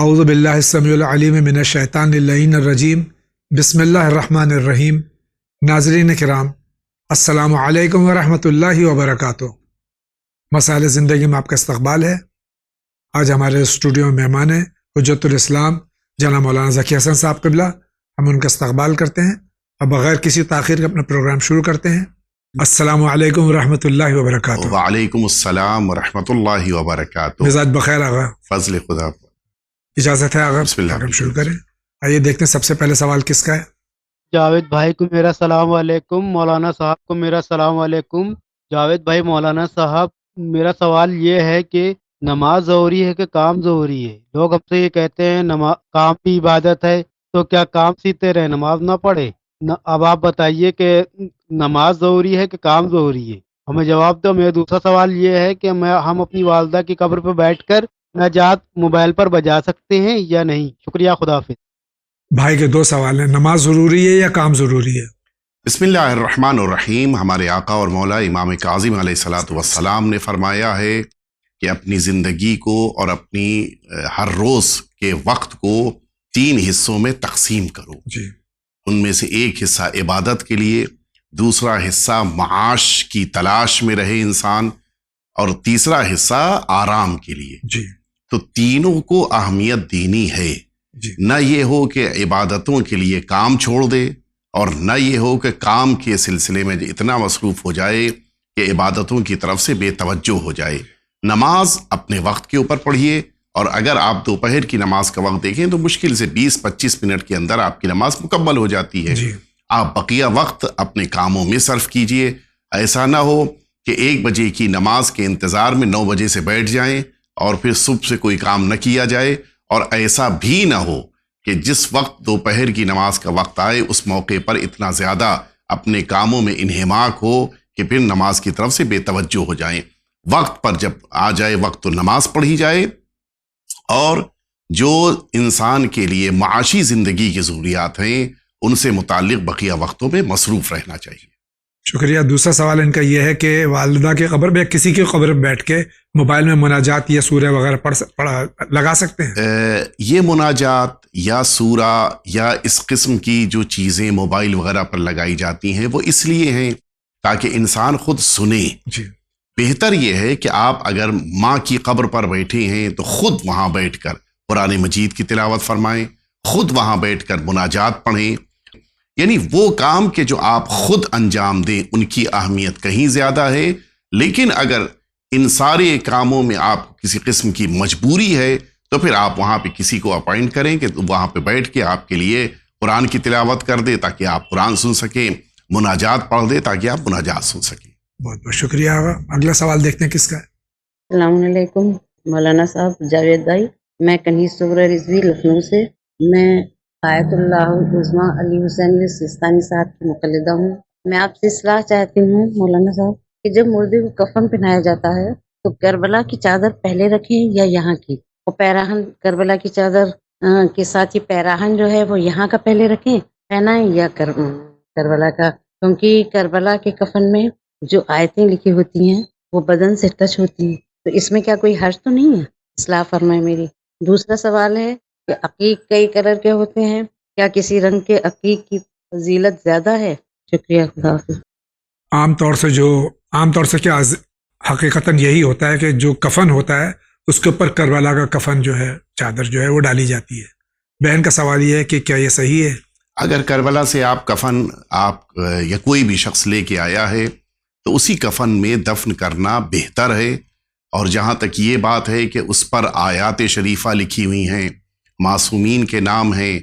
اعوذ باللہ السمیع العلیم من الشیطان اللعین الرجیم بسم اللہ الرحمن الرحیم۔ ناظرین کرام، السلام علیکم ورحمۃ اللہ وبرکاتہ۔ مسائل زندگی میں آپ کا استقبال ہے۔ آج ہمارے اسٹوڈیو میں مہمان ہیں حجت الاسلام جناب مولانا ذکی حسن صاحب قبلہ۔ ہم ان کا استقبال کرتے ہیں اور بغیر کسی تاخیر کے اپنا پروگرام شروع کرتے ہیں۔ السلام علیکم ورحمۃ اللہ وبرکاتہ۔ وعلیکم السلام ورحمۃ اللہ وبرکاتہ۔ مزاج بخیر آغا؟ فضل خدا۔ اجازت ہے آغا؟ بسم اللہ، پروگرام شروع کریں۔ آئیے دیکھتے ہیں سب سے پہلے سوال کس کا ہے۔ جاوید بھائی کو میرا السلام علیکم، مولانا صاحب کو میرا السلام علیکم۔ جاوید بھائی، مولانا صاحب میرا سوال یہ ہے کہ نماز ضروری ہے کہ کام ضروری ہے؟ لوگ ہم سے یہ کہتے ہیں کام بھی عبادت ہے، تو کیا کام سیتے رہے نماز نہ پڑھے؟ اب آپ بتائیے کہ نماز ضروری ہے کہ کام ضروری ہے؟ ہمیں جواب دو۔ میرا دوسرا سوال یہ ہے کہ ہم اپنی والدہ کی قبر پہ بیٹھ کر نجات موبائل پر بجا سکتے ہیں یا نہیں؟ شکریہ، خدا حافظ۔ بھائی کے دو سوال ہیں، نماز ضروری ہے یا کام ضروری ہے؟ بسم اللہ الرحمن الرحیم۔ ہمارے آقا اور مولا امام کاظم علیہ الصلوۃ والسلام نے فرمایا ہے کہ اپنی زندگی کو اور اپنی ہر روز کے وقت کو 3 حصوں میں تقسیم کرو۔ جی۔ ان میں سے ایک حصہ عبادت کے لیے، دوسرا حصہ معاش کی تلاش میں رہے انسان، اور تیسرا حصہ آرام کے لیے۔ جی تو تینوں کو اہمیت دینی ہے۔ جی نہ یہ ہو کہ عبادتوں کے لیے کام چھوڑ دے، اور نہ یہ ہو کہ کام کے سلسلے میں اتنا مصروف ہو جائے کہ عبادتوں کی طرف سے بے توجہ ہو جائے۔ نماز اپنے وقت کے اوپر پڑھیے، اور اگر آپ دوپہر کی نماز کا وقت دیکھیں تو مشکل سے 20-25 منٹ کے اندر آپ کی نماز مکمل ہو جاتی ہے۔ جی آپ بقیہ وقت اپنے کاموں میں صرف کیجئے۔ ایسا نہ ہو کہ 1 بجے کی نماز کے انتظار میں 9 بجے سے بیٹھ جائیں اور پھر صبح سے کوئی کام نہ کیا جائے، اور ایسا بھی نہ ہو کہ جس وقت دوپہر کی نماز کا وقت آئے اس موقع پر اتنا زیادہ اپنے کاموں میں انہماک ہو کہ پھر نماز کی طرف سے بے توجہ ہو جائیں۔ وقت پر جب آ جائے وقت تو نماز پڑھی جائے، اور جو انسان کے لیے معاشی زندگی کی ضروریات ہیں ان سے متعلق بقیہ وقتوں میں مصروف رہنا چاہیے۔ شکریہ۔ دوسرا سوال ان کا یہ ہے کہ والدہ کی قبر پہ کسی کی قبر پہ بیٹھ کے موبائل میں مناجات یا سورہ وغیرہ لگا سکتے ہیں؟ یہ مناجات یا سورہ یا اس قسم کی جو چیزیں موبائل وغیرہ پر لگائی جاتی ہیں وہ اس لیے ہیں تاکہ انسان خود سنے۔ جی۔ بہتر یہ ہے کہ آپ اگر ماں کی قبر پر بیٹھے ہیں تو خود وہاں بیٹھ کر قرآن مجید کی تلاوت فرمائیں، خود وہاں بیٹھ کر مناجات پڑھیں۔ یعنی وہ کام کہ جو آپ خود انجام دیں ان کی اہمیت کہیں زیادہ ہے، لیکن اگر ان سارے کاموں میں آپ کسی قسم کی مجبوری ہے تو پھر آپ وہاں پہ کسی کو اپوائنٹ کریں کہ وہاں پہ بیٹھ کے آپ کے لیے قرآن کی تلاوت کر دے تاکہ آپ قرآن سن سکیں، مناجات پڑھ دے تاکہ آپ مناجات سن سکیں۔ بہت بہت شکریہ آغا۔ اگلا سوال دیکھتے ہیں کس کا ہے۔ السلام علیکم مولانا صاحب، جاوید بھائی، میں کنیز صغرا رضوی لکھنؤ سے، میں آیت اللہ العظمیٰ علی حسین سستانی صاحب کی مقلدہ ہوں۔ میں آپ سے اصلاح چاہتی ہوں مولانا صاحب کہ جب مردے کو کفن پہنایا جاتا ہے تو کربلا کی چادر پہلے رکھیں یا یہاں کی، اور پیراہن کربلا کی چادر کے ساتھ ہی پیراہن جو ہے وہ یہاں کا پہلے رکھیں پہنائیں یا کربلا کا، کیونکہ کربلا کے کفن میں جو آیتیں لکھی ہوتی ہیں وہ بدن سے ٹچ ہوتی ہیں، تو اس میں کیا کوئی حرج تو نہیں ہے؟ اصلاح فرمائے میری۔ دوسرا سوال ہے کہ عقیق کئی کلر کے ہوتے ہیں، کیا کسی رنگ کے عقیق کی فضیلت زیادہ ہے؟ شکریہ، خدا حافظ۔ عام طور سے کیا حقیقتاً یہی ہوتا ہے کہ جو کفن ہوتا ہے اس کے اوپر کربلا کا کفن جو ہے، چادر جو ہے وہ ڈالی جاتی ہے۔ بہن کا سوال یہ ہے کہ کیا یہ صحیح ہے؟ اگر کربلا سے آپ کفن یا کوئی بھی شخص لے کے آیا ہے تو اسی کفن میں دفن کرنا بہتر ہے، اور جہاں تک یہ بات ہے کہ اس پر آیات شریفہ لکھی ہوئی ہیں، معصومین کے نام ہیں،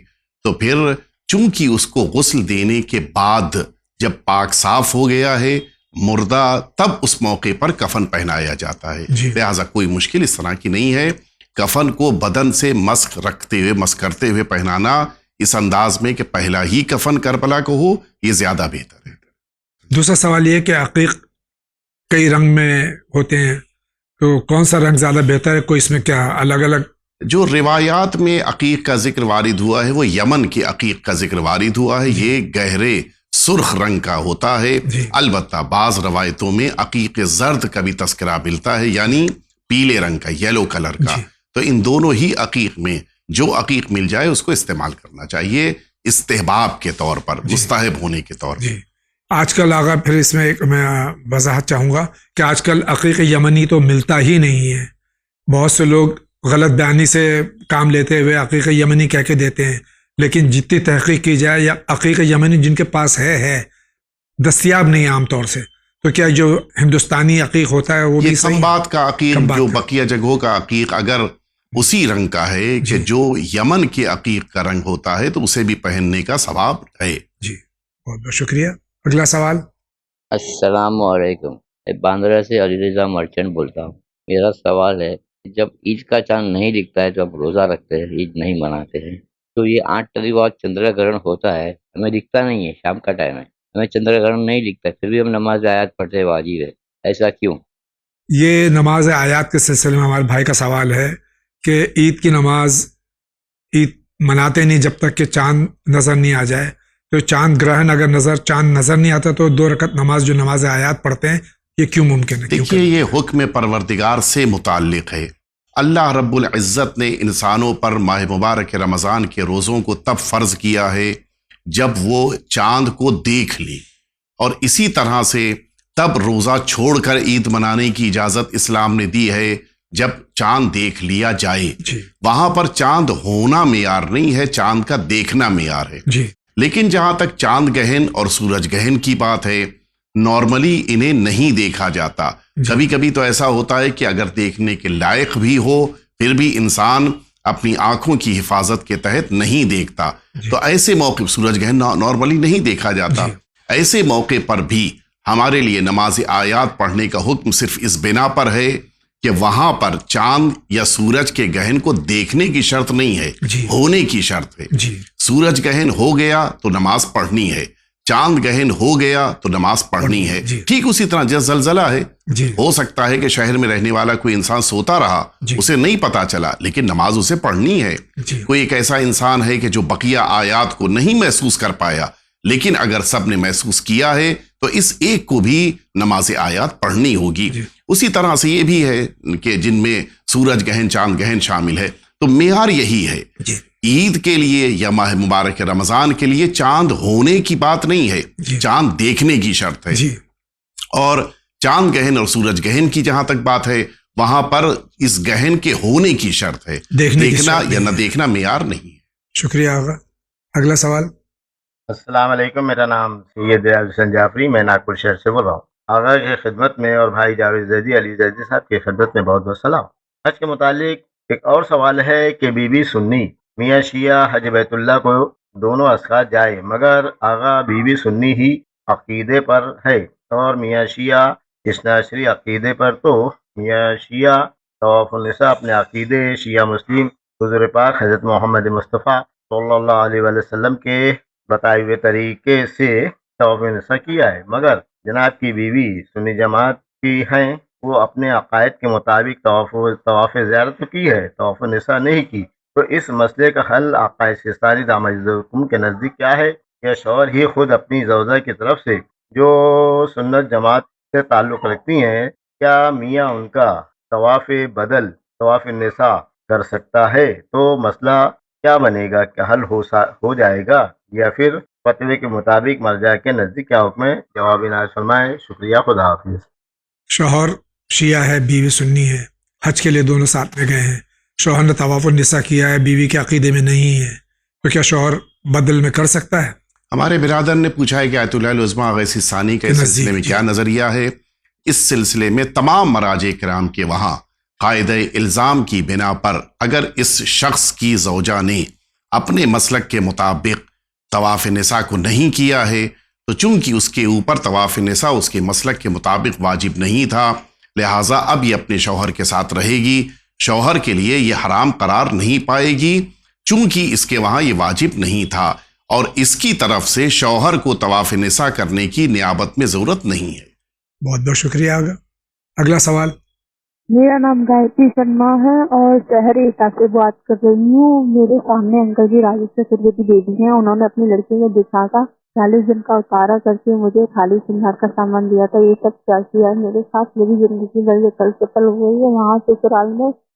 تو پھر چونکہ اس کو غسل دینے کے بعد جب پاک صاف ہو گیا ہے مردہ، تب اس موقع پر کفن پہنایا جاتا ہے۔ جی۔ لہٰذا کوئی مشکل اس طرح کی نہیں ہے۔ کفن کو بدن سے مسح کرتے ہوئے پہنانا اس انداز میں کہ پہلا ہی کفن کربلا کو ہو، یہ زیادہ بہتر ہے۔ دوسرا سوال یہ ہے کہ عقیق کئی رنگ میں ہوتے ہیں، تو کون سا رنگ زیادہ بہتر ہے؟ کوئی اس میں کیا الگ الگ؟ جو روایات میں عقیق کا ذکر وارد ہوا ہے وہ یمن کے عقیق کا ذکر وارد ہوا ہے۔ یہ گہرے سرخ رنگ کا ہوتا ہے۔ جی۔ البتہ بعض روایتوں میں عقیق زرد کا بھی تذکرہ ملتا ہے، یعنی پیلے رنگ کا، یلو کلر کا۔ جی۔ تو ان دونوں ہی عقیق میں جو عقیق مل جائے اس کو استعمال کرنا چاہیے استحباب کے طور پر، جی مستحب ہونے کے طور پر۔ جی آج کل آگا پھر اس میں ایک میں وضاحت چاہوں گا کہ آج کل عقیق یمنی تو ملتا ہی نہیں ہے. بہت سے لوگ غلط بیانی سے کام لیتے ہوئے عقیق یمنی کہہ کے دیتے ہیں، لیکن جتنی تحقیق کی جائے یا عقیق یمنی جن کے پاس ہے دستیاب نہیں عام طور سے. تو کیا جو ہندوستانی عقیق ہوتا ہے وہ یہ بھی صحیح ہے؟ کمبات کا عقیق، کمبات جو کا. بقیہ جگہوں کا عقیق اگر اسی رنگ کا ہے کہ جی جو یمن کے عقیق کا رنگ ہوتا ہے تو اسے بھی پہننے کا ثواب ہے۔ جی بہت بہت شکریہ. اگلا سوال. السلام علیکم، میں باندرا سے علی رضا مرچنٹ بولتا ہوں۔ میرا سوال ہے کہ جب عید کا چاند نہیں دکھتا ہے تو ہم روزہ رکھتے ہیں، عید نہیں مناتے ہیں، تو یہ 8 تاریخ بعد چندرا گرہن ہوتا ہے، ہمیں دکھتا نہیں ہے، شام کا ٹائم ہے، ہمیں چندرا گرہن نہیں دکھتا، پھر بھی ہم نماز آیات پڑھتے ہیں، واجب ہے، ایسا کیوں؟ یہ نماز آیات کے سلسلے میں ہمارے بھائی کا سوال ہے کہ عید کی نماز عید مناتے نہیں جب تک کہ چاند نظر نہیں آ جائے. تو چاند گرہن اگر چاند نظر نہیں آتا تو 2 رکعت نماز جو نماز آیات پڑھتے ہیں یہ کیوں ممکن ہے؟ دیکھیے یہ حکم پروردگار سے متعلق ہے۔ اللہ رب العزت نے انسانوں پر ماہ مبارک رمضان کے روزوں کو تب فرض کیا ہے جب وہ چاند کو دیکھ لی، اور اسی طرح سے تب روزہ چھوڑ کر عید منانے کی اجازت اسلام نے دی ہے جب چاند دیکھ لیا جائے۔ جی وہاں پر چاند ہونا معیار نہیں ہے، چاند کا دیکھنا معیار ہے۔ جی لیکن جہاں تک چاند گہن اور سورج گہن کی بات ہے، نارملی انہیں نہیں دیکھا جاتا۔ کبھی کبھی تو ایسا ہوتا ہے کہ اگر دیکھنے کے لائق بھی ہو پھر بھی انسان اپنی آنکھوں کی حفاظت کے تحت نہیں دیکھتا، تو ایسے موقع سورج گہن نارملی نہیں دیکھا جاتا، ایسے موقع پر بھی ہمارے لیے نماز آیات پڑھنے کا حکم صرف اس بنا پر ہے کہ وہاں پر چاند یا سورج کے گہن کو دیکھنے کی شرط نہیں ہے، ہونے کی شرط ہے۔ سورج گہن ہو گیا تو نماز پڑھنی ہے، چاند گہن ہو گیا تو نماز پڑھنی ہے۔ ٹھیک اسی طرح جیسے زلزلہ ہے، ہو سکتا ہے کہ شہر میں رہنے والا کوئی انسان سوتا رہا، اسے نہیں پتا چلا، لیکن نماز اسے پڑھنی ہے۔ کوئی ایک ایسا انسان ہے کہ جو بقیہ آیات کو نہیں محسوس کر پایا، لیکن اگر سب نے محسوس کیا ہے تو اس ایک کو بھی نماز آیات پڑھنی ہوگی۔ اسی طرح سے یہ بھی ہے کہ جن میں سورج گہن چاند گہن شامل ہے، تو معیار یہی ہے۔ عید کے لیے یا ماہ مبارک رمضان کے لیے چاند ہونے کی بات نہیں ہے، چاند دیکھنے کی شرط ہے۔ اور چاند گہن اور سورج گہن کی جہاں تک بات ہے، وہاں پر اس گہن کے ہونے کی شرط ہے، دیکھنا یا نہ دیکھنا معیار نہیں ہے۔ شکریہ آغا. اگلا سوال. السلام علیکم، میرا نام سید حسین جعفری، میں ناگپور شہر سے بول رہا ہوں۔ آغا کی خدمت میں اور بھائی جاوید زیدی علی زیدی صاحب کی خدمت میں بہت بہت سلام۔ حج کے متعلق ایک اور سوال ہے کہ بی بی سنی میاں شیعہ حج بیت اللہ کو دونوں اسقاط جائے، مگر آغا بی بی سنی ہی عقیدے پر ہے اور میاں شیعہ اثنا عشری عقیدے پر، تو میاں شیعہ طواف النساء اپنے عقیدے شیعہ مسلم حضور پاک حضرت محمد مصطفیٰ صلی اللہ علیہ وآلہ وسلم کے بتائے ہوئے طریقے سے طواف نساء کیا ہے، مگر جناب کی بیوی سنی جماعت کی ہیں، وہ اپنے عقائد کے مطابق طواف زیارت تو کی ہے، طواف نساء نہیں کی، تو اس مسئلے کا حل آقا سستانی دامت الحکم کے نزدیک کیا ہے؟ یا شوہر ہی خود اپنی زوجہ کی طرف سے جو سنت جماعت سے تعلق رکھتی ہیں، کیا میاں ان کا طواف بدل طواف نساء کر سکتا ہے؟ تو مسئلہ کیا بنے گا؟ کیا حل ہو جائے گا یا پھر فتوے کے مطابق مرجع کے نزدیک کیا حکم ہے؟ جواب نازل فرمائے۔ شکریہ، خدا حافظ۔ شوہر شیعہ ہے، بیوی سنی ہے، حج کے لیے دونوں ساتھ میں گئے ہیں، شوہر نے طواف النساء کیا ہے، بیوی کے عقیدے میں نہیں ہے، تو کیا شوہر بدل میں کر سکتا ہے؟ ہمارے برادر نے پوچھا ہے کہ آیت اللہ العظمیٰ آغا سستانی کا اس سلسلے میں کیا نظریہ ہے۔ اس سلسلے میں تمام مراجع کرام کے وہاں قاعدہ الزام کی بنا پر اگر اس شخص کی زوجہ نے اپنے مسلک کے مطابق طواف نساء کو نہیں کیا ہے، تو چونکہ اس کے اوپر طواف نساء اس کے مسلک کے مطابق واجب نہیں تھا، لہٰذا اب یہ اپنے شوہر کے ساتھ رہے گی، شوہر کے لیے یہ حرام قرار نہیں پائے گی، چونکہ اس کے وہاں یہ واجب نہیں تھا، اور اس کی طرف سے شوہر کو طواف نساء کرنے کی نیابت میں ضرورت نہیں ہے۔ بہت بہت شکریہ آغا. اگلا سوال. میرا نام گایتری شرما ہے اور شہر ایٹا سے بات کر رہی ہوں۔ میرے سامنے انکل جی راجیش چتر کی بیٹی ہیں، انہوں نے اپنی لڑکی کو دکھا کر 40 دن کا اتارا کر کے مجھے خالی سنگھار کا سامان دیا تھا۔ یہ سب کیا کیا ہے میرے ساتھ؟ میری زندگی بھر یہ کل سے پل ہو گئی ہے۔ وہاں سسرال میں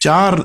4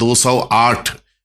208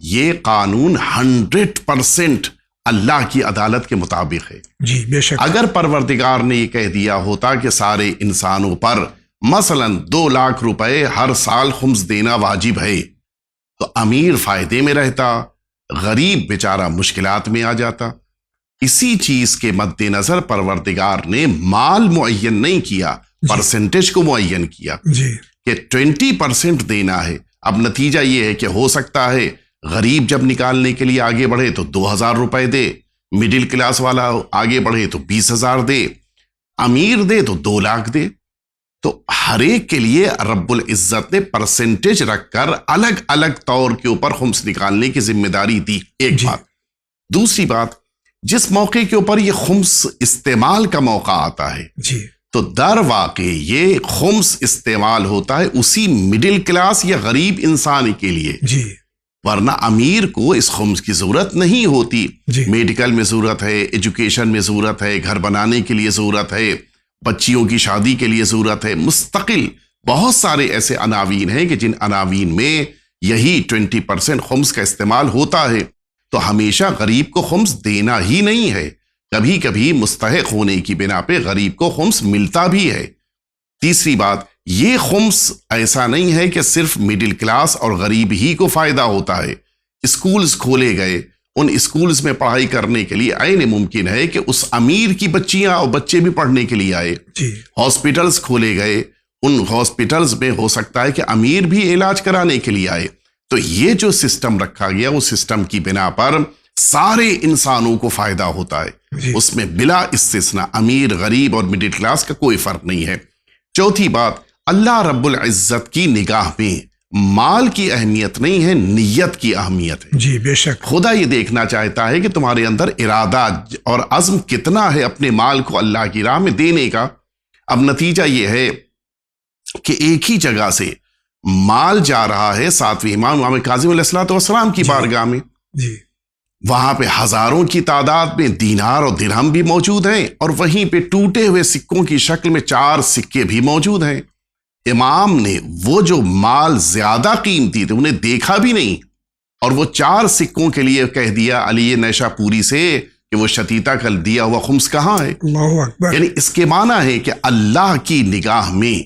یہ قانون 100% اللہ کی عدالت کے مطابق ہے. جی بے شک. اگر پروردگار نے یہ کہہ دیا ہوتا کہ سارے انسانوں پر مثلا 2 لاکھ روپے ہر سال خمس دینا واجب ہے تو امیر فائدے میں رہتا، غریب بیچارہ مشکلات میں آ جاتا. اسی چیز کے مد نظر پروردگار نے مال معین نہیں کیا، پرسنٹیج کو معین کیا جی کہ 20% دینا ہے. اب نتیجہ یہ ہے کہ ہو سکتا ہے غریب جب نکالنے کے لیے آگے بڑھے تو 2000 روپے دے، مڈل کلاس والا آگے بڑھے تو 20,000 دے، امیر دے تو 2 لاکھ دے. تو ہر ایک کے لیے رب العزت نے پرسنٹیج رکھ کر الگ الگ طور کے اوپر خمس نکالنے کی ذمہ داری دی. ایک بات. دوسری بات، جس موقع کے اوپر یہ خمس استعمال کا موقع آتا ہے جی تو در واقع یہ خمس استعمال ہوتا ہے اسی مڈل کلاس یا غریب انسان کے لیے، جی ورنہ امیر کو اس خمس کی ضرورت نہیں ہوتی. جی میڈیکل میں ضرورت ہے، ایجوکیشن میں ضرورت ہے، گھر بنانے کے لیے ضرورت ہے، بچیوں کی شادی کے لیے ضرورت ہے. مستقل بہت سارے ایسے عناوین ہیں کہ جن عناوین میں یہی 20% خمس کا استعمال ہوتا ہے. تو ہمیشہ غریب کو خمس دینا ہی نہیں ہے، کبھی کبھی مستحق ہونے کی بنا پہ غریب کو خمس ملتا بھی ہے. تیسری بات، یہ خمس ایسا نہیں ہے کہ صرف مڈل کلاس اور غریب ہی کو فائدہ ہوتا ہے. اسکولز کھولے گئے، ان اسکولز میں پڑھائی کرنے کے لیے عین ممکن ہے کہ اس امیر کی بچیاں اور بچے بھی پڑھنے کے لیے آئے. جی ہاسپٹلز کھولے گئے، ان ہاسپٹلز میں ہو سکتا ہے کہ امیر بھی علاج کرانے کے لیے آئے. تو یہ جو سسٹم رکھا گیا وہ سسٹم کی بنا پر سارے انسانوں کو فائدہ ہوتا ہے. جی اس میں بلا استثناء امیر، غریب اور مڈل کلاس کا کوئی فرق نہیں ہے. چوتھی بات، اللہ رب العزت کی نگاہ میں مال کی اہمیت نہیں ہے، نیت کی اہمیت ہے. جی بے شک. خدا یہ دیکھنا چاہتا ہے کہ تمہارے اندر ارادہ اور عزم کتنا ہے اپنے مال کو اللہ کی راہ میں دینے کا. اب نتیجہ یہ ہے کہ ایک ہی جگہ سے مال جا رہا ہے 7ویں امام کاظم علیہ السلام کی بارگاہ میں. جی وہاں پہ ہزاروں کی تعداد میں دینار اور درہم بھی موجود ہیں، اور وہیں پہ ٹوٹے ہوئے سکوں کی شکل میں 4 سکے بھی موجود ہیں. امام نے وہ جو مال زیادہ قیمتی تھے انہیں دیکھا بھی نہیں، اور وہ 4 سکوں کے لیے کہہ دیا علی نیشا پوری سے کہ وہ شتیتا کل دیا ہوا خمس کہاں ہے. اللہ اکبر. یعنی اس کے معنی ہے کہ اللہ کی نگاہ میں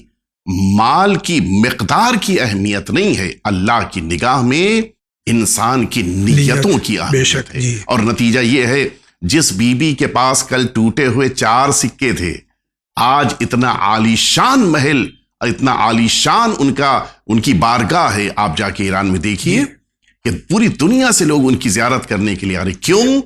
مال کی مقدار کی اہمیت نہیں ہے، اللہ کی نگاہ میں انسان کی نیتوں کی بے اہمیت شک. ہے. جی اور نتیجہ یہ ہے جس بی بی کے پاس کل ٹوٹے ہوئے 4 سکے تھے، آج اتنا عالی شان محل، اتنا عالی شان ان کی بارگاہ ہے. آپ جا کے ایران میں دیکھیے کہ پوری دنیا سے لوگ ان کی زیارت کرنے کے لیے آ رہے. کیوں؟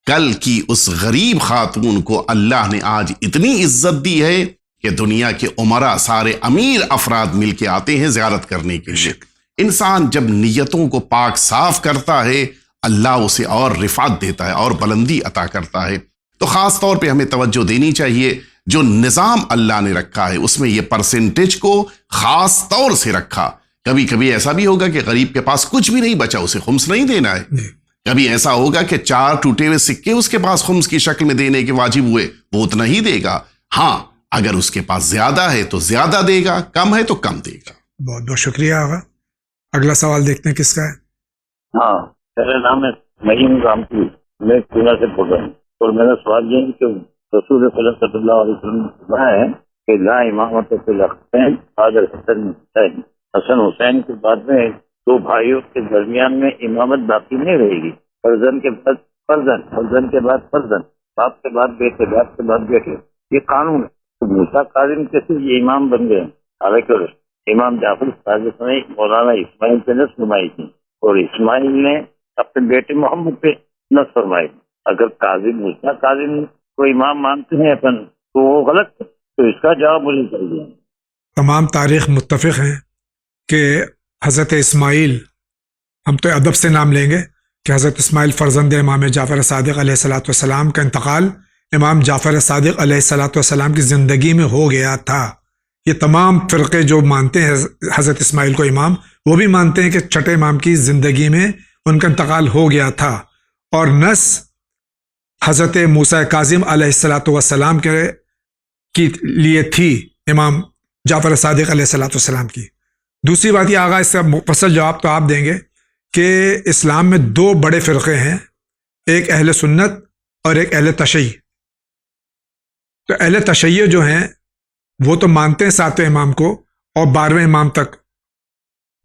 کل کی اس غریب خاتون کو اللہ نے آج اتنی عزت دی ہے کہ دنیا کے عمرا سارے امیر افراد مل کے آتے ہیں زیارت کرنے کے لیے. انسان جب نیتوں کو پاک صاف کرتا ہے اللہ اسے اور رفعت دیتا ہے اور بلندی عطا کرتا ہے. تو خاص طور پہ ہمیں توجہ دینی چاہیے، جو نظام اللہ نے رکھا ہے اس میں یہ پرسنٹیج کو خاص طور سے رکھا. کبھی کبھی ایسا بھی ہوگا کہ غریب کے پاس کچھ بھی نہیں بچا، اسے خمس نہیں دینا ہے. کبھی ایسا ہوگا کہ 4 ٹوٹے ہوئے سکے اس کے پاس خمس کی شکل میں دینے کے واجب ہوئے، وہ اتنا ہی دے گا. ہاں اگر اس کے پاس زیادہ ہے تو زیادہ دے گا، کم ہے تو کم دے گا. بہت بہت شکریہ آغا. اگلا سوال دیکھتے ہیں کس کا ہے. ہاں، میرا نام ہے مہیم رامپور، میں پونا سے بول رہا ہوں. اور میرا سوال یہ ہے کہ رسول صلی اللہ علیہ وسلم نے فرمایا ہے کہ لا امامت فی الاختین بعد الحسن حسین. حسن حسین کے بعد میں 2 بھائیوں کے درمیان میں امامت باقی نہیں رہے گی. فرزند کے بعد فرزند، فرزند کے بعد فرزند، باپ کے بعد بیٹے، باپ کے بعد بیٹے. یہ قانون ہے. تو موسیٰ کاظم کیسے یہ امام بن گئے؟ حالانکہ امام جعفر صادق نے مولانا اسماعیل پہ نص فرمائی تھی، اور اسماعیل نے اپنے بیٹے محمد پہ نص فرمائی. اگر کاظم موسیٰ کاظم کو امام مانتے ہیں اپن تو وہ غلط ہے. تو اس کا جواب مجھے چاہیے. تمام تاریخ متفق ہیں کہ حضرت اسماعیل، ہم تو ادب سے نام لیں گے کہ حضرت اسماعیل فرزند امام جعفر صادق علیہ الصلوۃ والسلام کا انتقال امام جعفر صادق علیہ الصلوۃ والسلام کی زندگی میں ہو گیا تھا. یہ تمام فرقے جو مانتے ہیں حضرت اسماعیل کو امام، وہ بھی مانتے ہیں کہ چھٹے امام کی زندگی میں ان کا انتقال ہو گیا تھا. اور نص حضرت موسیٰ کاظم علیہ الصلوۃ والسلام کے لیے تھی، امام جعفر صادق علیہ الصلوۃ والسلام کی. دوسری بات یہ آغا، اس کا مفصل جواب تو آپ دیں گے کہ اسلام میں دو بڑے فرقے ہیں، ایک اہل سنت اور ایک اہل تشیع۔ تو اہل تشیع جو ہیں وہ تو مانتے ہیں 7ویں امام کو اور 12ویں امام تک،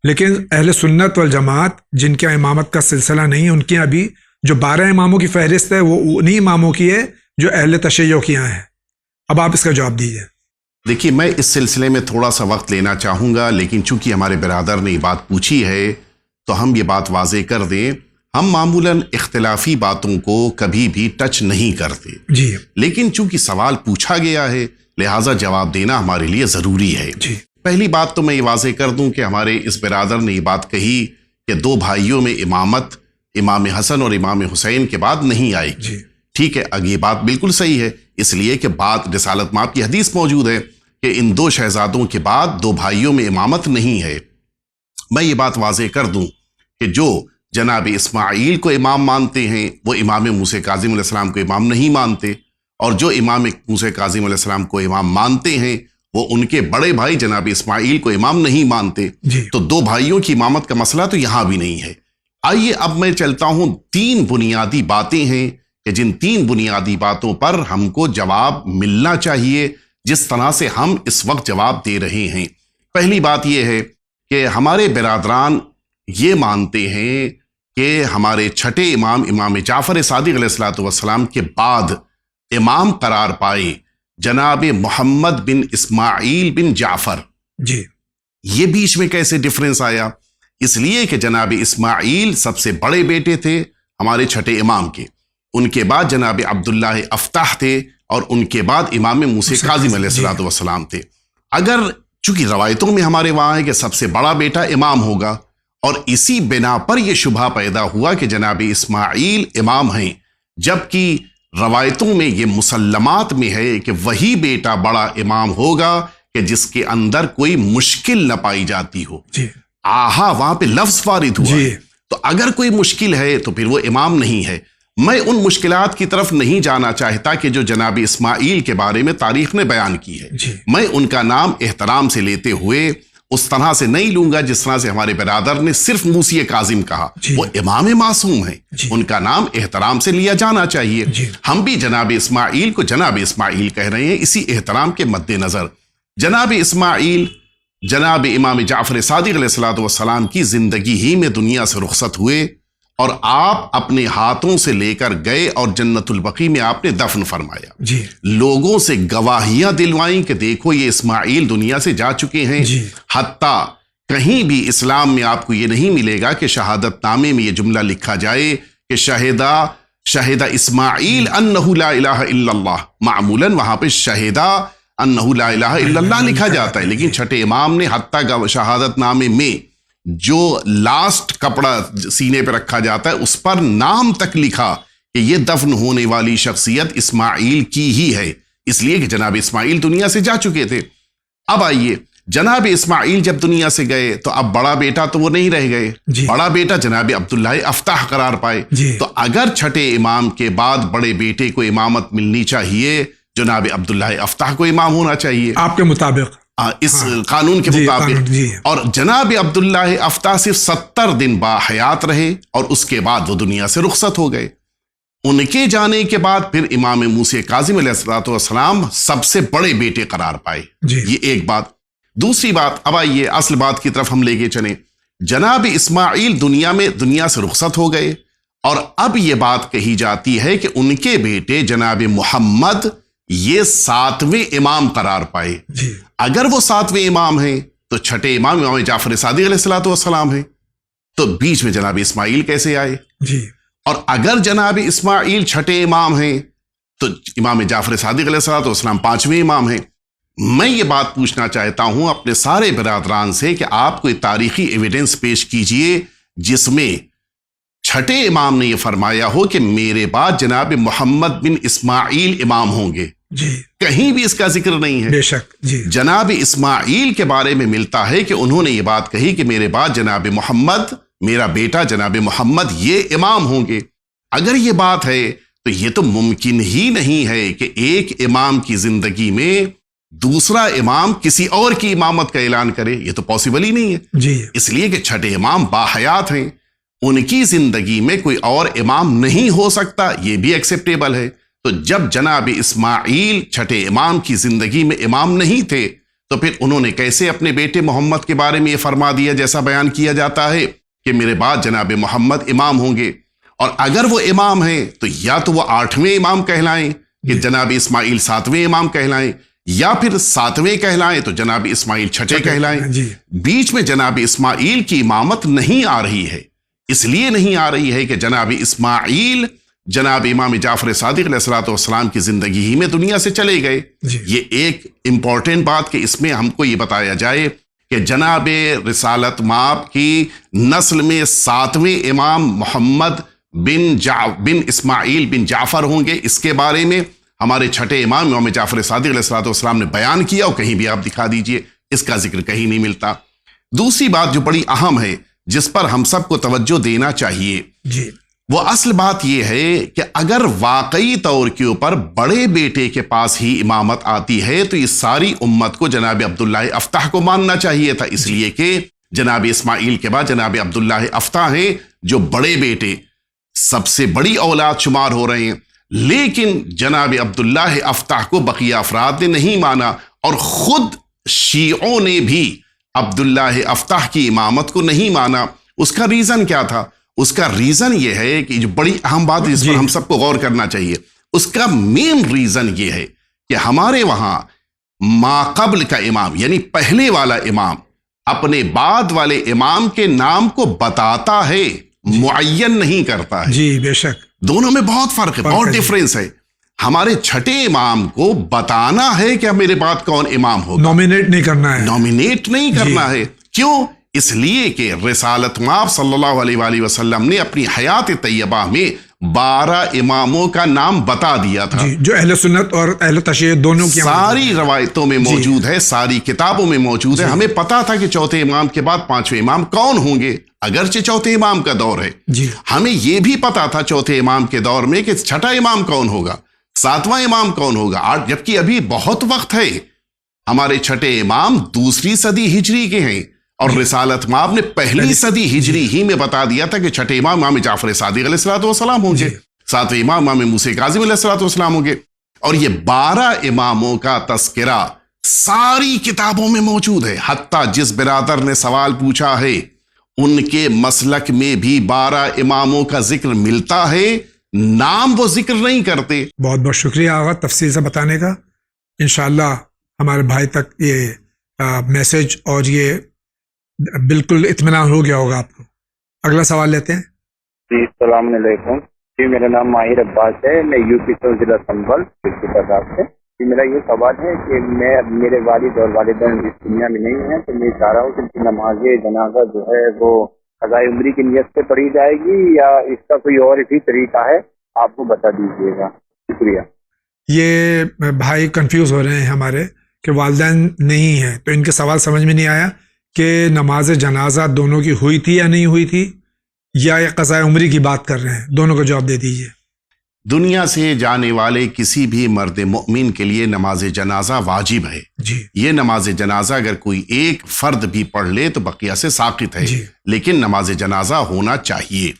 لیکن اہل سنت والجماعت جن کے امامت کا سلسلہ نہیں ہے، ان کے ابھی جو 12 اماموں کی فہرست ہے وہ انہی اماموں کی ہے جو اہل تشیع کی ہیں۔ اب آپ اس کا جواب دیجیے۔ دیکھیے، میں اس سلسلے میں تھوڑا سا وقت لینا چاہوں گا، لیکن چونکہ ہمارے برادر نے یہ بات پوچھی ہے تو ہم یہ بات واضح کر دیں، ہم معمولاً اختلافی باتوں کو کبھی بھی ٹچ نہیں کرتے، جی، لیکن چونکہ سوال پوچھا گیا ہے لہٰذا جواب دینا ہمارے لیے ضروری ہے۔ جی، پہلی بات تو میں یہ واضح کر دوں کہ ہمارے اس برادر نے یہ بات کہی کہ 2 بھائیوں میں امامت امام حسن اور امام حسین کے بعد نہیں آئے گی۔ جی، ٹھیک ہے، یہ بات بالکل صحیح ہے، اس لیے کہ بات رسالت مآب کی حدیث موجود ہے کہ ان 2 شہزادوں کے بعد 2 بھائیوں میں امامت نہیں ہے۔ میں یہ بات واضح کر دوں کہ جو جناب اسماعیل کو امام مانتے ہیں وہ امام موسیٰ کاظم علیہ السلام کو امام نہیں مانتے، اور جو امام موسیٰ کاظم علیہ السلام کو امام مانتے ہیں وہ ان کے بڑے بھائی جناب اسماعیل کو امام نہیں مانتے۔ جی، تو 2 بھائیوں کی امامت کا مسئلہ تو یہاں بھی نہیں ہے۔ آئیے اب میں چلتا ہوں، 3 بنیادی باتیں ہیں کہ جن 3 بنیادی باتوں پر ہم کو جواب ملنا چاہیے جس طرح سے ہم اس وقت جواب دے رہے ہیں۔ پہلی بات یہ ہے کہ ہمارے برادران یہ مانتے ہیں کہ ہمارے چھٹے امام امام جعفر صادق علیہ السلام کے بعد امام قرار پائے جناب محمد بن اسماعیل بن جعفر۔ جی، یہ بیچ میں کیسے ڈفرنس آیا؟ اس لیے کہ جناب اسماعیل سب سے بڑے بیٹے تھے ہمارے چھٹے امام کے، ان کے بعد جناب عبداللہ افتح تھے، اور ان کے بعد امام موسیٰ کاظم علیہ السلام تھے۔ اگر چونکہ روایتوں میں ہمارے وہاں ہے کہ سب سے بڑا بیٹا امام ہوگا، اور اسی بنا پر یہ شبہ پیدا ہوا کہ جناب اسماعیل امام ہیں، جبکہ روایتوں میں یہ مسلمات میں ہے کہ وہی بیٹا بڑا امام ہوگا کہ جس کے اندر کوئی مشکل نہ پائی جاتی ہو۔ جی، آہا، وہاں پہ لفظ وارد ہوا جی، ہے۔ تو اگر کوئی مشکل ہے تو پھر وہ امام نہیں ہے۔ میں ان مشکلات کی طرف نہیں جانا چاہتا کہ جو جناب اسماعیل کے بارے میں تاریخ نے بیان کی ہے، جی، میں ان کا نام احترام سے لیتے ہوئے اس طرح سے نہیں لوں گا جس طرح سے ہمارے برادر نے صرف موسیٰ کاظم کہا۔ جی، وہ امام معصوم ہیں، جی، ان کا نام احترام سے لیا جانا چاہیے۔ جی، ہم بھی جناب اسماعیل کو جناب اسماعیل کہہ رہے ہیں اسی احترام کے مد نظر۔ جناب اسماعیل جناب امام جعفر صادق علیہ السلام کی زندگی ہی میں دنیا سے رخصت ہوئے، اور آپ اپنے ہاتھوں سے لے کر گئے اور جنت البقیع میں آپ نے دفن فرمایا۔ جی، لوگوں سے گواہیاں دلوائیں کہ دیکھو یہ اسماعیل دنیا سے جا چکے ہیں۔ جی، حتیٰ کہیں بھی اسلام میں آپ کو یہ نہیں ملے گا کہ شہادت نامے میں یہ جملہ لکھا جائے کہ شہدہ اسماعیل انہ لا الہ الا اللہ۔ معمولاً وہاں پہ شہدہ انہ لا الہ الا اللہ لکھا جاتا ہے، لیکن چھٹے امام نے حتیٰ شہادت نامے میں جو لاسٹ کپڑا سینے پہ رکھا جاتا ہے اس پر نام تک لکھا کہ یہ دفن ہونے والی شخصیت اسماعیل کی ہی ہے، اس لیے کہ جناب اسماعیل دنیا سے جا چکے تھے۔ اب آئیے، جناب اسماعیل جب دنیا سے گئے تو اب بڑا بیٹا تو وہ نہیں رہ گئے، جی، بڑا بیٹا جناب عبداللہ افتح قرار پائے۔ جی، تو اگر چھٹے امام کے بعد بڑے بیٹے کو امامت ملنی چاہیے، جناب عبداللہ افتح کو امام ہونا چاہیے آپ کے مطابق، اس قانون کے جی، مطابق۔ قانون، جی، اور جناب عبداللہ افتح صرف 70 دن باحیات رہے اور اس کے بعد وہ دنیا سے رخصت ہو گئے۔ ان کے جانے کے بعد پھر امام موسیٰ کاظم علیہ السلام سب سے بڑے بیٹے قرار پائے۔ جی، یہ ایک بات۔ دوسری بات، اب آئیے اصل بات کی طرف ہم لے کے چلیں۔ جناب اسماعیل دنیا سے رخصت ہو گئے، اور اب یہ بات کہی جاتی ہے کہ ان کے بیٹے جناب محمد یہ 7ویں امام قرار پائے۔ جی، اگر وہ 7ویں امام ہیں تو چھٹے امام امام جعفر صادق علیہ السلام ہیں، تو بیچ میں جناب اسماعیل کیسے آئے؟ جی، اور اگر جناب اسماعیل چھٹے امام ہیں تو امام جعفر صادق علیہ السلام 5ویں امام ہیں۔ میں یہ بات پوچھنا چاہتا ہوں اپنے سارے برادران سے کہ آپ کوئی تاریخی ایویڈنس پیش کیجئے جس میں چھٹے امام نے یہ فرمایا ہو کہ میرے بعد جناب محمد بن اسماعیل امام ہوں گے۔ جی، کہیں بھی اس کا ذکر نہیں ہے۔ بے شک، جی، جناب اسماعیل کے بارے میں ملتا ہے کہ انہوں نے یہ بات کہی کہ میرے بعد جناب محمد، میرا بیٹا جناب محمد یہ امام ہوں گے۔ اگر یہ بات ہے تو یہ تو ممکن ہی نہیں ہے کہ ایک امام کی زندگی میں دوسرا امام کسی اور کی امامت کا اعلان کرے، یہ تو پاسبل ہی نہیں ہے۔ جی، اس لیے کہ چھٹے امام باحیات ہیں، ان کی زندگی میں کوئی اور امام نہیں ہو سکتا، یہ بھی ایکسیپٹیبل ہے۔ تو جب جناب اسماعیل چھٹے امام کی زندگی میں امام نہیں تھے تو پھر انہوں نے کیسے اپنے بیٹے محمد کے بارے میں یہ فرما دیا جیسا بیان کیا جاتا ہے کہ میرے بعد جناب محمد امام ہوں گے؟ اور اگر وہ امام ہیں تو یا تو وہ 8ویں امام کہلائیں کہ جناب اسماعیل 7ویں امام کہلائیں، یا پھر 7ویں کہلائیں تو جناب اسماعیل چھٹے کہلائیں۔ بیچ میں جناب اسماعیل کی امامت نہیں آ رہی ہے، اس لیے نہیں آ رہی ہے کہ جناب اسماعیل جناب امام جعفر صادق علیہ الصلوۃ والسلام کی زندگی ہی میں دنیا سے چلے گئے۔ یہ ایک امپورٹنٹ بات کہ اس میں ہم کو یہ بتایا جائے کہ جناب رسالت مآب کی نسل میں 7ویں امام محمد بن اسماعیل بن جعفر ہوں گے، اس کے بارے میں ہمارے چھٹے امام امام جعفر صادق علیہ الصلوۃ والسلام نے بیان کیا، اور کہیں بھی آپ دکھا دیجئے اس کا ذکر کہیں نہیں ملتا۔ دوسری بات جو بڑی اہم ہے جس پر ہم سب کو توجہ دینا چاہیے، وہ اصل بات یہ ہے کہ اگر واقعی طور کے اوپر بڑے بیٹے کے پاس ہی امامت آتی ہے تو اس ساری امت کو جناب عبداللہ افتح کو ماننا چاہیے تھا، اس لیے کہ جناب اسماعیل کے بعد جناب عبداللہ افتح ہیں جو بڑے بیٹے، سب سے بڑی اولاد شمار ہو رہے ہیں۔ لیکن جناب عبداللہ افتح کو بقیہ افراد نے نہیں مانا، اور خود شیعوں نے بھی عبداللہ افتح کی امامت کو نہیں مانا۔ اس کا ریزن کیا تھا؟ اس کا ریزن یہ ہے کہ جو بڑی اہم بات ہے جس پر ہم سب کو غور کرنا چاہیے، اس کا مین ریزن یہ ہے کہ ہمارے وہاں ما قبل کا امام یعنی پہلے والا امام اپنے بعد والے امام کے نام کو بتاتا ہے، معین نہیں کرتا ہے۔ جی بے شک، دونوں میں بہت فرق ہے، بہت ڈیفرنس ہے۔ ہمارے چھٹے امام کو بتانا ہے کہ میرے بعد کون امام ہوگا، نومینیٹ نہیں کرنا ہے، نومینیٹ نہیں کرنا ہے۔ کیوں؟ اس لیے کہ رسالت مآب صلی اللہ علیہ وآلہ وسلم نے اپنی حیات طیبہ میں 12 اماموں کا نام بتا دیا تھا، جو اہل سنت اور اہل تشیع دونوں کی ساری روایتوں میں موجود ہے، ساری کتابوں میں موجود ہے۔ ہمیں پتا تھا کہ چوتھے امام کے بعد 5ویں امام کون ہوں گے، اگرچہ چوتھے امام کا دور ہے۔ ہمیں یہ بھی پتا تھا چوتھے امام کے دور میں کہ چھٹا امام کون ہوگا، 7واں امام کون ہوگا، جبکہ ابھی بہت وقت ہے۔ ہمارے چھٹے امام 2 صدی ہجری کے ہیں، اور رسالت مآب نے 1 صدی ہجری ہی میں بتا دیا تھا کہ چھٹے امام امام جعفر صادق علیہ الصلوۃ والسلام ہوں گے، 7ویں امام امام موسیٰ کاظم علیہ الصلوۃ والسلام ہوں گے۔ اور یہ 12 اماموں کا تذکرہ ساری کتابوں میں موجود ہے، حتیٰ جس برادر نے سوال پوچھا ہے ان کے مسلک میں بھی 12 اماموں کا ذکر ملتا ہے، نام وہ ذکر نہیں کرتے۔ بہت بہت شکریہ آغا تفصیل سے بتانے کا۔ انشاءاللہ ہمارے بھائی تک یہ میسج اور یہ بالکل اطمینان ہو گیا ہوگا آپ کو۔ اگلا سوال لیتے ہیں۔ جی السلام علیکم، جی میرا نام ماہر عباس ہے، میں یوپی سے ضلع سنبھل سے۔ جی میرا یہ سوال ہے کہ میرے والد اور والدین اس دنیا میں نہیں ہیں، تو میں چاہ رہا ہوں کہ ان کی نماز جنازہ جو ہے وہ قضاء عمری کی نیت سے پڑھی جائے گی یا اس کا کوئی اور بھی طریقہ ہے، آپ کو بتا دیجیے گا، شکریہ۔ یہ بھائی کنفیوز ہو رہے ہیں ہمارے کہ والدین نہیں ہیں، تو ان کے سوال سمجھ میں نہیں آیا کہ نماز جنازہ دونوں کی ہوئی تھی یا نہیں ہوئی تھی، یا یہ قضاء عمری کی بات کر رہے ہیں، دونوں کا جواب دے دیجیے۔ دنیا سے جانے والے کسی بھی مرد مؤمن کے لیے نماز جنازہ واجب ہے۔ یہ نماز جنازہ اگر کوئی ایک فرد بھی پڑھ لے تو بقیہ سے ساقط ہے، لیکن نماز جنازہ ہونا چاہیے۔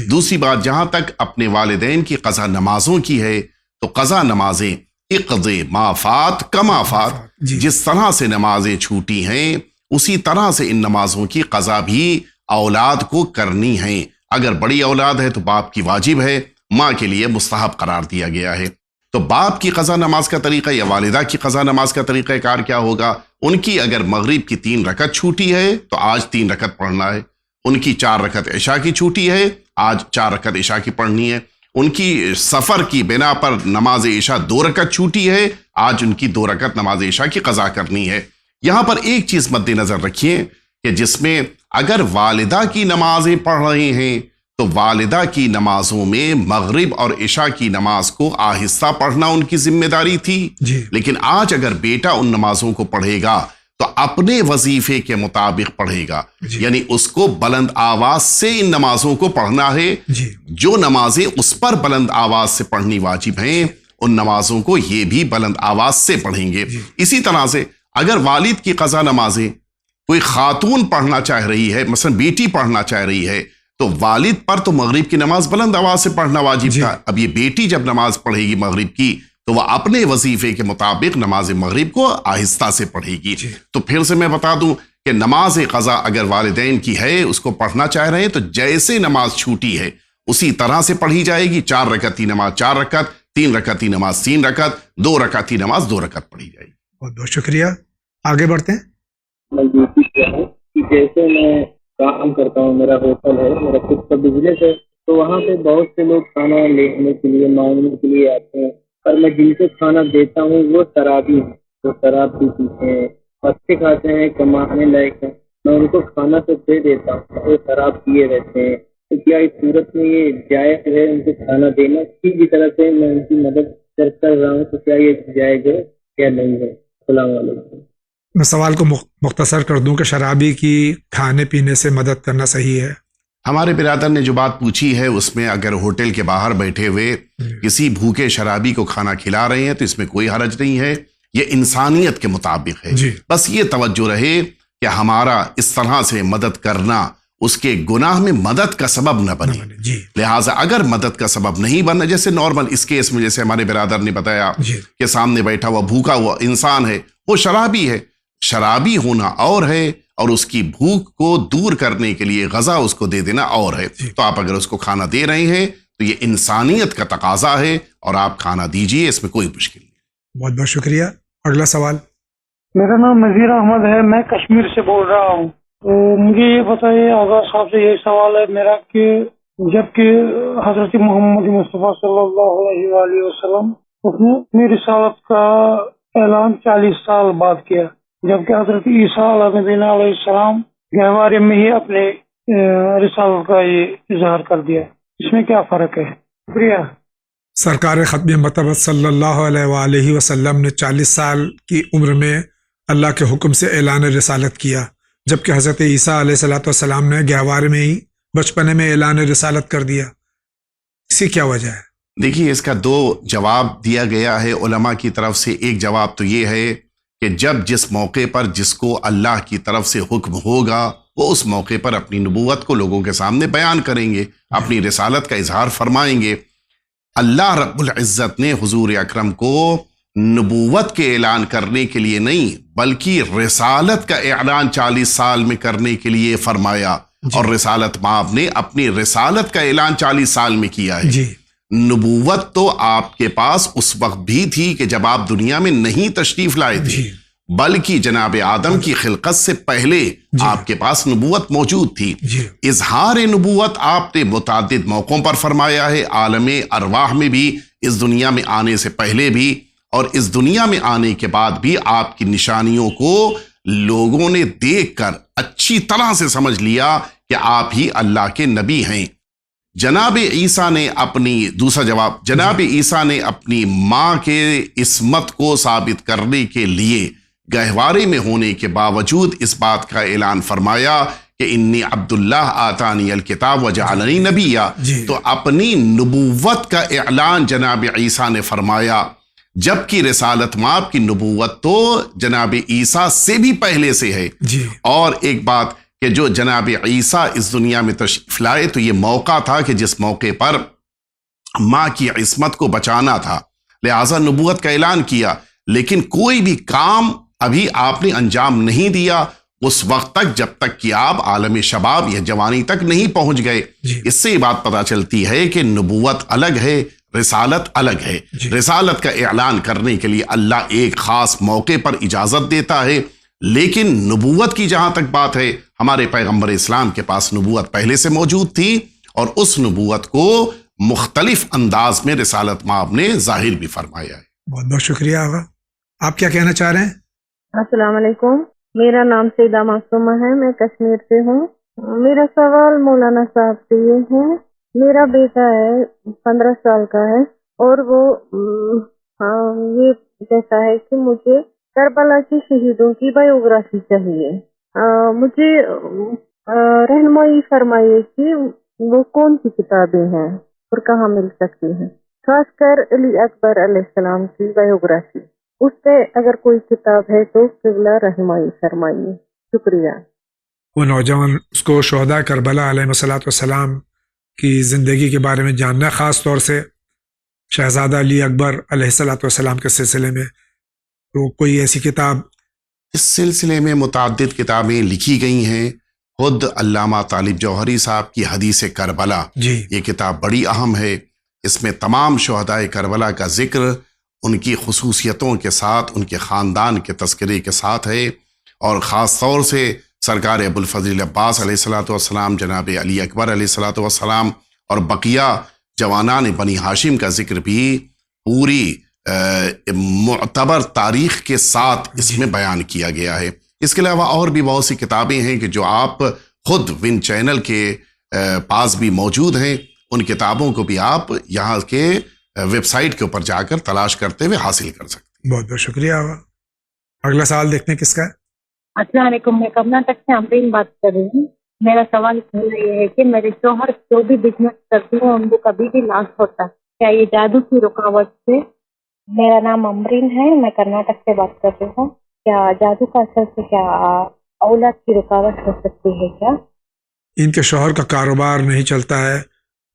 دوسری بات، جہاں تک اپنے والدین کی قضا نمازوں کی ہے تو قضا نمازیں اقضِ ما فات کما فات، جس طرح سے نمازیں چھوٹی ہیں اسی طرح سے ان نمازوں کی قضا بھی اولاد کو کرنی ہیں۔ اگر بڑی اولاد ہے تو باپ کی واجب ہے، ماں کے لیے مستحب قرار دیا گیا ہے۔ تو باپ کی قضا نماز کا طریقہ یا والدہ کی قضا نماز کا طریقہ کار کیا ہوگا؟ ان کی اگر مغرب کی 3 رکعت چھوٹی ہے تو آج 3 رکعت پڑھنا ہے، ان کی 4 رکعت عشاء کی چھوٹی ہے، آج 4 رکعت عشاء کی پڑھنی ہے، ان کی سفر کی بنا پر نماز عشاء 2 رکعت چھوٹی ہے، آج ان کی 2 رکعت نماز عشاء کی قضا کرنی ہے۔ یہاں پر ایک چیز مد نظر رکھیے کہ جس میں اگر والدہ کی نمازیں پڑھ رہے ہیں تو والدہ کی نمازوں میں مغرب اور عشاء کی نماز کو آہستہ پڑھنا ان کی ذمہ داری تھی، لیکن آج اگر بیٹا ان نمازوں کو پڑھے گا تو اپنے وظیفے کے مطابق پڑھے گا، یعنی اس کو بلند آواز سے ان نمازوں کو پڑھنا ہے۔ جو نمازیں اس پر بلند آواز سے پڑھنی واجب ہیں ان نمازوں کو یہ بھی بلند آواز سے پڑھیں گے۔ اسی طرح سے اگر والد کی قضا نمازیں کوئی خاتون پڑھنا چاہ رہی ہے، مثلا بیٹی پڑھنا چاہ رہی ہے، تو والد پر تو مغرب کی نماز بلند آواز سے پڑھنا واجب تھا. اب یہ بیٹی جب نماز پڑھے گی مغرب کی تو وہ اپنے وظیفے کے مطابق نماز مغرب کو آہستہ سے پڑھے گی. تو پھر سے میں بتا دوں کہ نماز قضا اگر والدین کی ہے اس کو پڑھنا چاہ رہے ہیں تو جیسے نماز چھوٹی ہے اسی طرح سے پڑھی جائے گی. 4 رکعتی نماز 4 رکعت، 3 رکعتی نماز 3 رکعت، 2 رکعتی نماز 2 رکعت پڑھی جائے گی. بہت بہت شکریہ. آگے بڑھتے ہیں. میں یہ پوچھ رہا ہوں کہ جیسے میں کام کرتا ہوں، میرا ہوٹل ہے، میرا خود کا بزنس ہے، تو وہاں پہ بہت سے لوگ کھانا لینے کے لیے مانگنے کے لیے آتے ہیں، پر میں جن کو کھانا دیتا ہوں وہ شرابی ہیں، وہ شراب بھی پیتے ہیں، اچھے کھاتے ہیں، کمانے لائق ہیں. میں ان کو کھانا تو دے دیتا ہوں، وہ شراب پیے رہتے ہیں. تو کیا اس صورت میں یہ جائز ہے ان کو کھانا دینا؟ کسی بھی طرح سے میں ان کی مدد کر رہا ہوں، تو کیا یہ جائز ہے یا نہیں ہے؟ السلام علیکم. میں سوال کو مختصر کر دوں کہ شرابی کی کھانے پینے سے مدد کرنا صحیح ہے؟ ہمارے برادر نے جو بات پوچھی ہے اس میں اگر ہوٹل کے باہر بیٹھے ہوئے کسی بھوکے شرابی کو کھانا کھلا رہے ہیں تو اس میں کوئی حرج نہیں ہے. یہ انسانیت کے مطابق ہے. بس یہ توجہ رہے کہ ہمارا اس طرح سے مدد کرنا اس کے گناہ میں مدد کا سبب نہ بنے. لہٰذا اگر مدد کا سبب نہیں بننا، جیسے نارمل اس کیس میں جیسے ہمارے برادر نے بتایا کہ سامنے بیٹھا ہوا بھوکا ہوا انسان ہے، وہ شرابی ہے. شرابی ہونا اور ہے اور اس کی بھوک کو دور کرنے کے لیے غذا اس کو دے دینا اور ہے. تو آپ اگر اس کو کھانا دے رہے ہیں تو یہ انسانیت کا تقاضا ہے اور آپ کھانا دیجئے، اس میں کوئی مشکل نہیں. بہت بہت شکریہ. اگلا سوال. میرا نام نذیر احمد ہے، میں کشمیر سے بول رہا ہوں. تو مجھے یہ بتائیے، آغا صاحب سے یہی سوال ہے میرا کہ جب کہ حضرت محمد مصطفیٰ صلی اللہ علیہ وآلہ وسلم اس نے اپنی رسالت کا اعلان 40 سال بعد کیا، جبکہ حضرت عیسیٰ علیہ السلام گہوارے میں ہی اپنے رسالت کا یہ اظہار کر دیا. اس میں کیا فرق ہے؟ شکریہ. سرکار ختم مطبت صلی اللہ علیہ وآلہ وسلم نے 40 سال کی عمر میں اللہ کے حکم سے اعلان رسالت کیا، جبکہ حضرت عیسیٰ علیہ السلام نے گہوارے میں ہی بچپنے میں اعلان رسالت کر دیا. اسی کیا وجہ ہے؟ دیکھیے اس کا 2 جواب دیا گیا ہے علماء کی طرف سے. ایک جواب تو یہ ہے کہ جب جس موقع پر جس کو اللہ کی طرف سے حکم ہوگا وہ اس موقع پر اپنی نبوت کو لوگوں کے سامنے بیان کریں گے، اپنی رسالت کا اظہار فرمائیں گے. اللہ رب العزت نے حضور اکرم کو نبوت کے اعلان کرنے کے لیے نہیں بلکہ رسالت کا اعلان 40 سال میں کرنے کے لیے فرمایا. اور رسالت مآب نے اپنی رسالت کا اعلان 40 سال میں کیا ہے. نبوت تو آپ کے پاس اس وقت بھی تھی کہ جب آپ دنیا میں نہیں تشریف لائے تھے، بلکہ جناب آدم کی خلقت سے پہلے آپ کے پاس نبوت موجود تھی. اظہار نبوت آپ نے متعدد موقعوں پر فرمایا ہے، عالم ارواح میں بھی، اس دنیا میں آنے سے پہلے بھی، اور اس دنیا میں آنے کے بعد بھی آپ کی نشانیوں کو لوگوں نے دیکھ کر اچھی طرح سے سمجھ لیا کہ آپ ہی اللہ کے نبی ہیں. جناب عیسیٰ نے اپنی دوسرا جواب، جناب عیسیٰ نے اپنی ماں کے عصمت کو ثابت کرنے کے لیے گہوارے میں ہونے کے باوجود اس بات کا اعلان فرمایا کہ انی عبداللہ آتانی الکتاب وجعلنی نبیہ. تو اپنی نبوت کا اعلان جناب عیسیٰ نے فرمایا، جبکہ رسالت مآب کی نبوت تو جناب عیسیٰ سے بھی پہلے سے ہے. اور ایک بات کہ جو جناب عیسیٰ اس دنیا میں تشریف لائے تو یہ موقع تھا کہ جس موقع پر ماں کی عصمت کو بچانا تھا، لہٰذا نبوت کا اعلان کیا. لیکن کوئی بھی کام ابھی آپ نے انجام نہیں دیا اس وقت تک جب تک کہ آپ عالم شباب یا جوانی تک نہیں پہنچ گئے. اس سے یہ بات پتہ چلتی ہے کہ نبوت الگ ہے، رسالت الگ ہے. رسالت کا اعلان کرنے کے لیے اللہ ایک خاص موقع پر اجازت دیتا ہے، لیکن نبوت کی جہاں تک بات ہے، ہمارے پیغمبر اسلام کے پاس نبوت پہلے سے موجود تھی اور اس نبوت کو مختلف انداز میں رسالت مآب نے ظاہر بھی فرمایا ہے. بہت بہت شکریہ آغا. آپ کیا کہنا چاہ رہے ہیں؟ السلام علیکم، میرا نام سیدہ معصومہ ہے، میں کشمیر سے ہوں. میرا سوال مولانا صاحب سے یہ ہے، میرا بیٹا ہے 15 سال کا ہے اور وہ یہ کہتا ہے کہ مجھے کربلا کے شہیدوں کی بایوگرافی چاہیے. مجھے رہنمائی فرمائیے کہ وہ کون سی کتابیں ہیں اور کہاں مل سکتی ہیں، خاص کر علی اکبر علیہ السلام کی بایوگرافی. اس پہ اگر کوئی کتاب ہے تو قبلہ رہنمائی فرمائیے. شکریہ. وہ نوجوان اس کو شہداء کربلا علیہ الصلوۃ والسلام کی زندگی کے بارے میں جاننا ہے، خاص طور سے شہزادہ علی اکبر علیہ الصلوۃ والسلام کے سلسلے میں، تو کوئی ایسی کتاب؟ اس سلسلے میں متعدد کتابیں لکھی گئی ہیں. خود علامہ طالب جوہری صاحب کی حدیث کربلا، جی یہ کتاب بڑی اہم ہے. اس میں تمام شہداء کربلا کا ذکر ان کی خصوصیتوں کے ساتھ، ان کے خاندان کے تذکرے کے ساتھ ہے، اور خاص طور سے سرکار ابوالفضل عباس علیہ الصلوۃ والسلام، جناب علی اکبر علیہ الصلوۃ والسلام اور بقیہ جوانان بنی ہاشم کا ذکر بھی پوری معتبر تاریخ کے ساتھ اس میں بیان کیا گیا ہے. اس کے علاوہ اور بھی بہت سی کتابیں ہیں کہ جو آپ خود ون چینل کے پاس بھی موجود ہیں. ان کتابوں کو بھی آپ یہاں کے ویب سائٹ کے اوپر جا کر تلاش کرتے ہوئے حاصل کر سکتے ہیں. بہت بہت شکریہ. اگلا سوال دیکھتے ہیں کس کا ہے. السلام علیکم، میں کرناٹک سے امرین بات کر رہی ہوں. میرا سوال یہ ہے کہ میرے شوہر جو بھی بزنس کرتی ہوں ان کو کبھی بھی لاس ہوتا ہے، کیا یہ جادو کی رکاوٹ سے؟ میرا نام امرین ہے، میں کرناٹک سے بات کر رہی ہوں. کیا جادو کا اثر سے کیا اولاد کی رکاوٹ ہو سکتی ہے کیا؟ ان کے شوہر کا کاروبار نہیں چلتا ہے،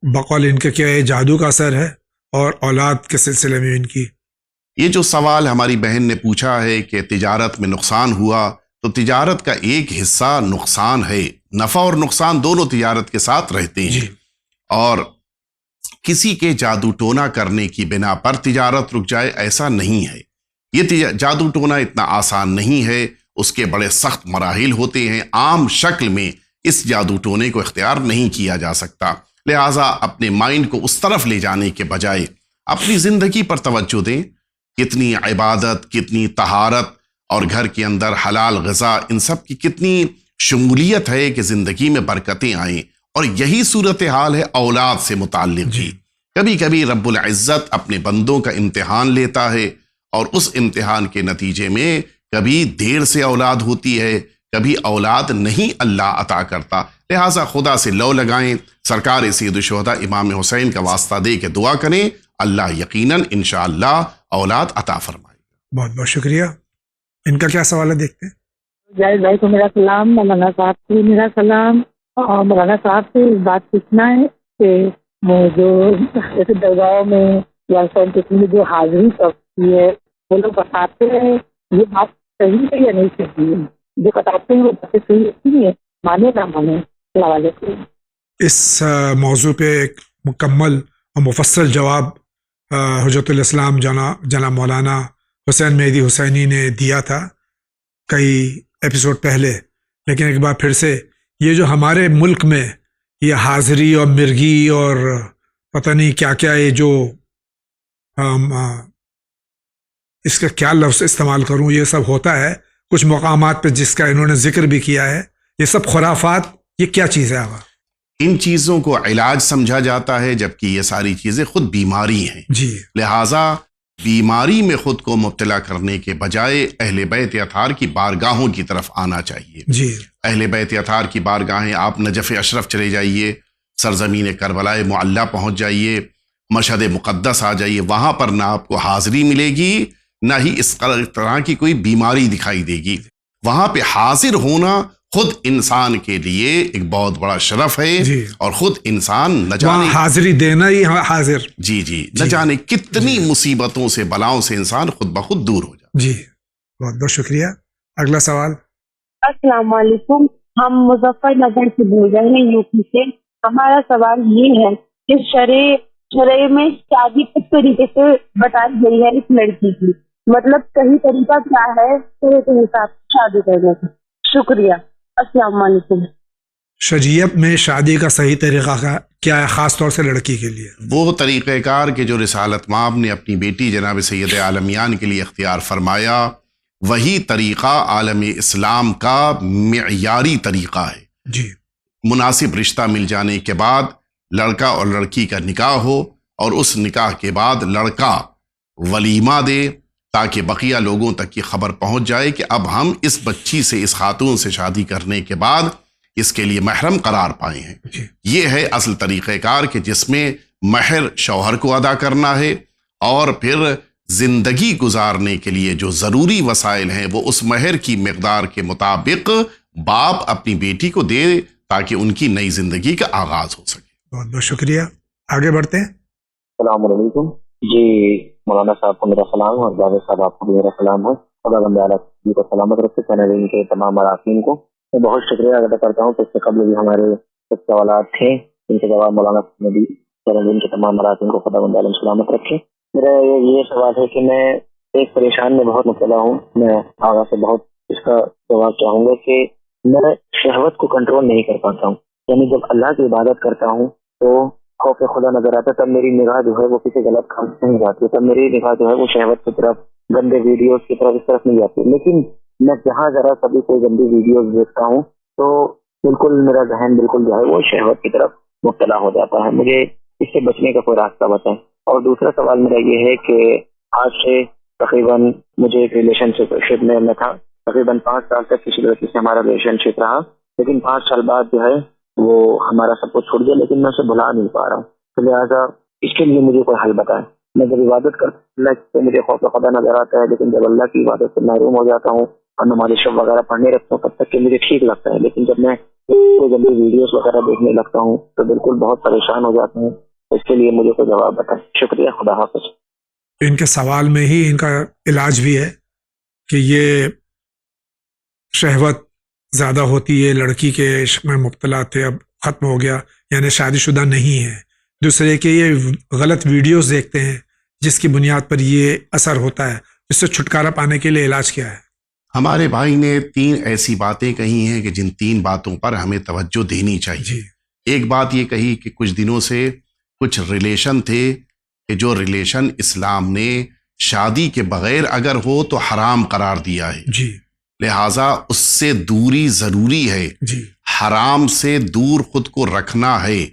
بقول ان کے کیا یہ جادو کا اثر ہے، اور اولاد کے سلسلے میں ان کی؟ یہ جو سوال ہماری بہن نے پوچھا ہے کہ تجارت میں نقصان ہوا، تو تجارت کا ایک حصہ نقصان ہے. نفع اور نقصان دونوں تجارت کے ساتھ رہتے ہیں، اور کسی کے جادو ٹونا کرنے کی بنا پر تجارت رک جائے ایسا نہیں ہے. یہ جادو ٹونا اتنا آسان نہیں ہے، اس کے بڑے سخت مراحل ہوتے ہیں. عام شکل میں اس جادو ٹونے کو اختیار نہیں کیا جا سکتا. لہٰذا اپنے مائنڈ کو اس طرف لے جانے کے بجائے اپنی زندگی پر توجہ دیں. کتنی عبادت، کتنی طہارت اور گھر کے اندر حلال غذا، ان سب کی کتنی شمولیت ہے کہ زندگی میں برکتیں آئیں. اور یہی صورتحال ہے اولاد سے متعلق بھی. کبھی کبھی رب العزت اپنے بندوں کا امتحان لیتا ہے، اور اس امتحان کے نتیجے میں کبھی دیر سے اولاد ہوتی ہے، کبھی اولاد نہیں اللہ عطا کرتا. لہٰذا خدا سے لو لگائیں، سرکار سید الشہداء امام حسین کا واسطہ دے کے دعا کریں، اللہ یقیناً انشاءاللہ اولاد عطا فرمائے. بہت بہت شکریہ. ان کا کیا سوال ہے دیکھتے ہیں. جاوید بھائی کو میرا سلام، مولانا صاحب کو میرا سلام. اور مولانا صاحب سے اس بات پوچھنا ہے کہ جو جیسے درگاہوں میں یا سینٹیکس میں جو حاضری کرتی ہے وہ لوگ بتاتے ہیں، یہ بات صحیح ہے یا نہیں صحیح ہے؟ جو بتاتے ہیں وہ باتیں صحیح ہوتی ہیں، مانے نہ مانے. السلام علیکم. اس موضوع پہ ایک مکمل اور مفصل جواب حجت الاسلام جناب مولانا حسین مہدی حسینی نے دیا تھا کئی ایپیسوڈ پہلے. لیکن ایک بار پھر سے یہ جو ہمارے ملک میں یہ حاضری اور مرگی اور پتہ نہیں کیا کیا، یہ جو اس کا کیا لفظ استعمال کروں، یہ سب ہوتا ہے کچھ مقامات پہ جس کا انہوں نے ذکر بھی کیا ہے، یہ سب خرافات، یہ کیا چیز ہے آقا؟ ان چیزوں کو علاج سمجھا جاتا ہے، جبکہ یہ ساری چیزیں خود بیماری ہیں. جی لہٰذا بیماری میں خود کو مبتلا کرنے کے بجائے اہل بیت اطہار کی بارگاہوں کی طرف آنا چاہیے. جی اہل بیت اطہار کی بارگاہیں، آپ نجف اشرف چلے جائیے، سرزمین کربلا معلیٰ پہنچ جائیے، مشہد مقدس آ جائیے. وہاں پر نہ آپ کو حاضری ملے گی، نہ ہی اس طرح کی کوئی بیماری دکھائی دے گی. وہاں پہ حاضر ہونا خود انسان کے لیے ایک بہت بڑا شرف ہے. اور خود انسان نہ جانے حاضری دینا ہی حاضر، جی نہ جانے کتنی مصیبتوں سے، بلاؤں سے انسان خود بخود دور ہو جائے. جی بہت بہت شکریہ. اگلا سوال. السلام علیکم، ہم مظفر نگر سے بول رہے ہیں، یو پی سے. ہمارا سوال یہ ہے کہ شرع میں شادی کس طریقے سے بتائی گئی ہے اس لڑکی کی، مطلب صحیح طریقہ کیا ہے شرع کے حساب سے شادی کرنے کا؟ شکریہ. السلام علیکم. شریعت میں شادی کا صحیح طریقہ کیا ہے، خاص طور سے لڑکی کے لیے؟ وہ طریقہ کار کہ جو رسالت مآب نے اپنی بیٹی جناب سید عالمیان کے لیے اختیار فرمایا، وہی طریقہ عالم اسلام کا معیاری طریقہ ہے. جی مناسب رشتہ مل جانے کے بعد لڑکا اور لڑکی کا نکاح ہو، اور اس نکاح کے بعد لڑکا ولیمہ دے تاکہ بقیہ لوگوں تک کی خبر پہنچ جائے کہ اب ہم اس بچی سے، اس خاتون سے شادی کرنے کے بعد اس کے لیے محرم قرار پائے ہیں. یہ ہے اصل طریقہ کار کہ جس میں مہر شوہر کو ادا کرنا ہے، اور پھر زندگی گزارنے کے لیے جو ضروری وسائل ہیں وہ اس مہر کی مقدار کے مطابق باپ اپنی بیٹی کو دے تاکہ ان کی نئی زندگی کا آغاز ہو سکے. بہت بہت شکریہ. آگے بڑھتے ہیں. السلام علیکم. جی مولانا صاحب کو میرا سلام اور جاوید صاحب آپ کو بھی میرا سلام ہے. خدا بند عالم جی کو سلامت رکھے. چینل کے تمام اراکین کو میں بہت شکریہ ادا کرتا ہوں کہ اس سے قبل بھی ہمارے کچھ سوالات تھے ان کے جواب مولانا صاحب نے دی. چینل کے تمام اراکین کو خدا بند عالم سلامت رکھے. میرا یہ سوال ہے کہ میں ایک پریشان میں بہت مبتلا ہوں. میں آگاہ سے بہت اس کا جواب چاہوں گا کہ میں شہوت کو کنٹرول نہیں کر پاتا ہوں. یعنی جب اللہ کی عبادت کرتا ہوں تو خوف خدا نظر آتا ہے، تب میری نگاہ جو ہے وہ کسی غلط کام سے نہیں جاتی، تب میری نگاہ جو ہے وہ شہوت کی طرف، گندے ویڈیوز کی طرف اس طرف نہیں جاتی. لیکن میں جہاں ذرا کبھی کوئی گندی ویڈیوز دیکھتا ہوں تو بالکل میرا ذہن بالکل جو ہے وہ شہوت کی طرف مبتلا ہو جاتا ہے. مجھے اس سے بچنے کا کوئی راستہ بتائیں. اور دوسرا سوال میرا یہ ہے کہ آج سے تقریباً مجھے ایک ریلیشن شپ میں میں تھا. تقریباً 5 سال تک کسی لڑکی سے ہمارا ریلیشن شپ رہا، لیکن 5 سال بعد جو ہے وہ ہمارا سب کچھ چھوڑ گیا، لیکن میں اسے بھلا نہیں پا رہا ہوں. تو لہٰذا اس کے لیے مجھے کوئی حل بتائیں. میں جب عبادت کرتا ہوں مجھے خوف خدا نظر آتا ہے، لیکن جب اللہ کی عبادت سے محروم ہو جاتا ہوں اور نماز شب وغیرہ پڑھنے رکھتا ہوں تب تک کہ مجھے ٹھیک لگتا ہے. لیکن جب میں کوئی گندی ویڈیوز وغیرہ دیکھنے لگتا ہوں تو بالکل بہت پریشان ہو جاتا ہوں. اس کے لیے مجھے کوئی جواب بتائیں. شکریہ. خدا حافظ. ان کے سوال میں ہی ان کا علاج بھی ہے کہ یہ شہوت زیادہ ہوتی ہے، لڑکی کے عشق میں مبتلا تھے، اب ختم ہو گیا، یعنی شادی شدہ نہیں ہے. دوسرے کہ یہ غلط ویڈیوز دیکھتے ہیں جس کی بنیاد پر یہ اثر ہوتا ہے. اس سے چھٹکارا پانے کے لیے علاج کیا ہے؟ ہمارے بھائی نے 3 ایسی باتیں کہی ہیں کہ جن 3 باتوں پر ہمیں توجہ دینی چاہیے. جی. ایک بات یہ کہی کہ کچھ دنوں سے کچھ ریلیشن تھے کہ جو ریلیشن اسلام نے شادی کے بغیر اگر ہو تو حرام قرار دیا ہے. جی. لہٰذا اس سے دوری ضروری ہے. جی. حرام سے دور خود کو رکھنا ہے.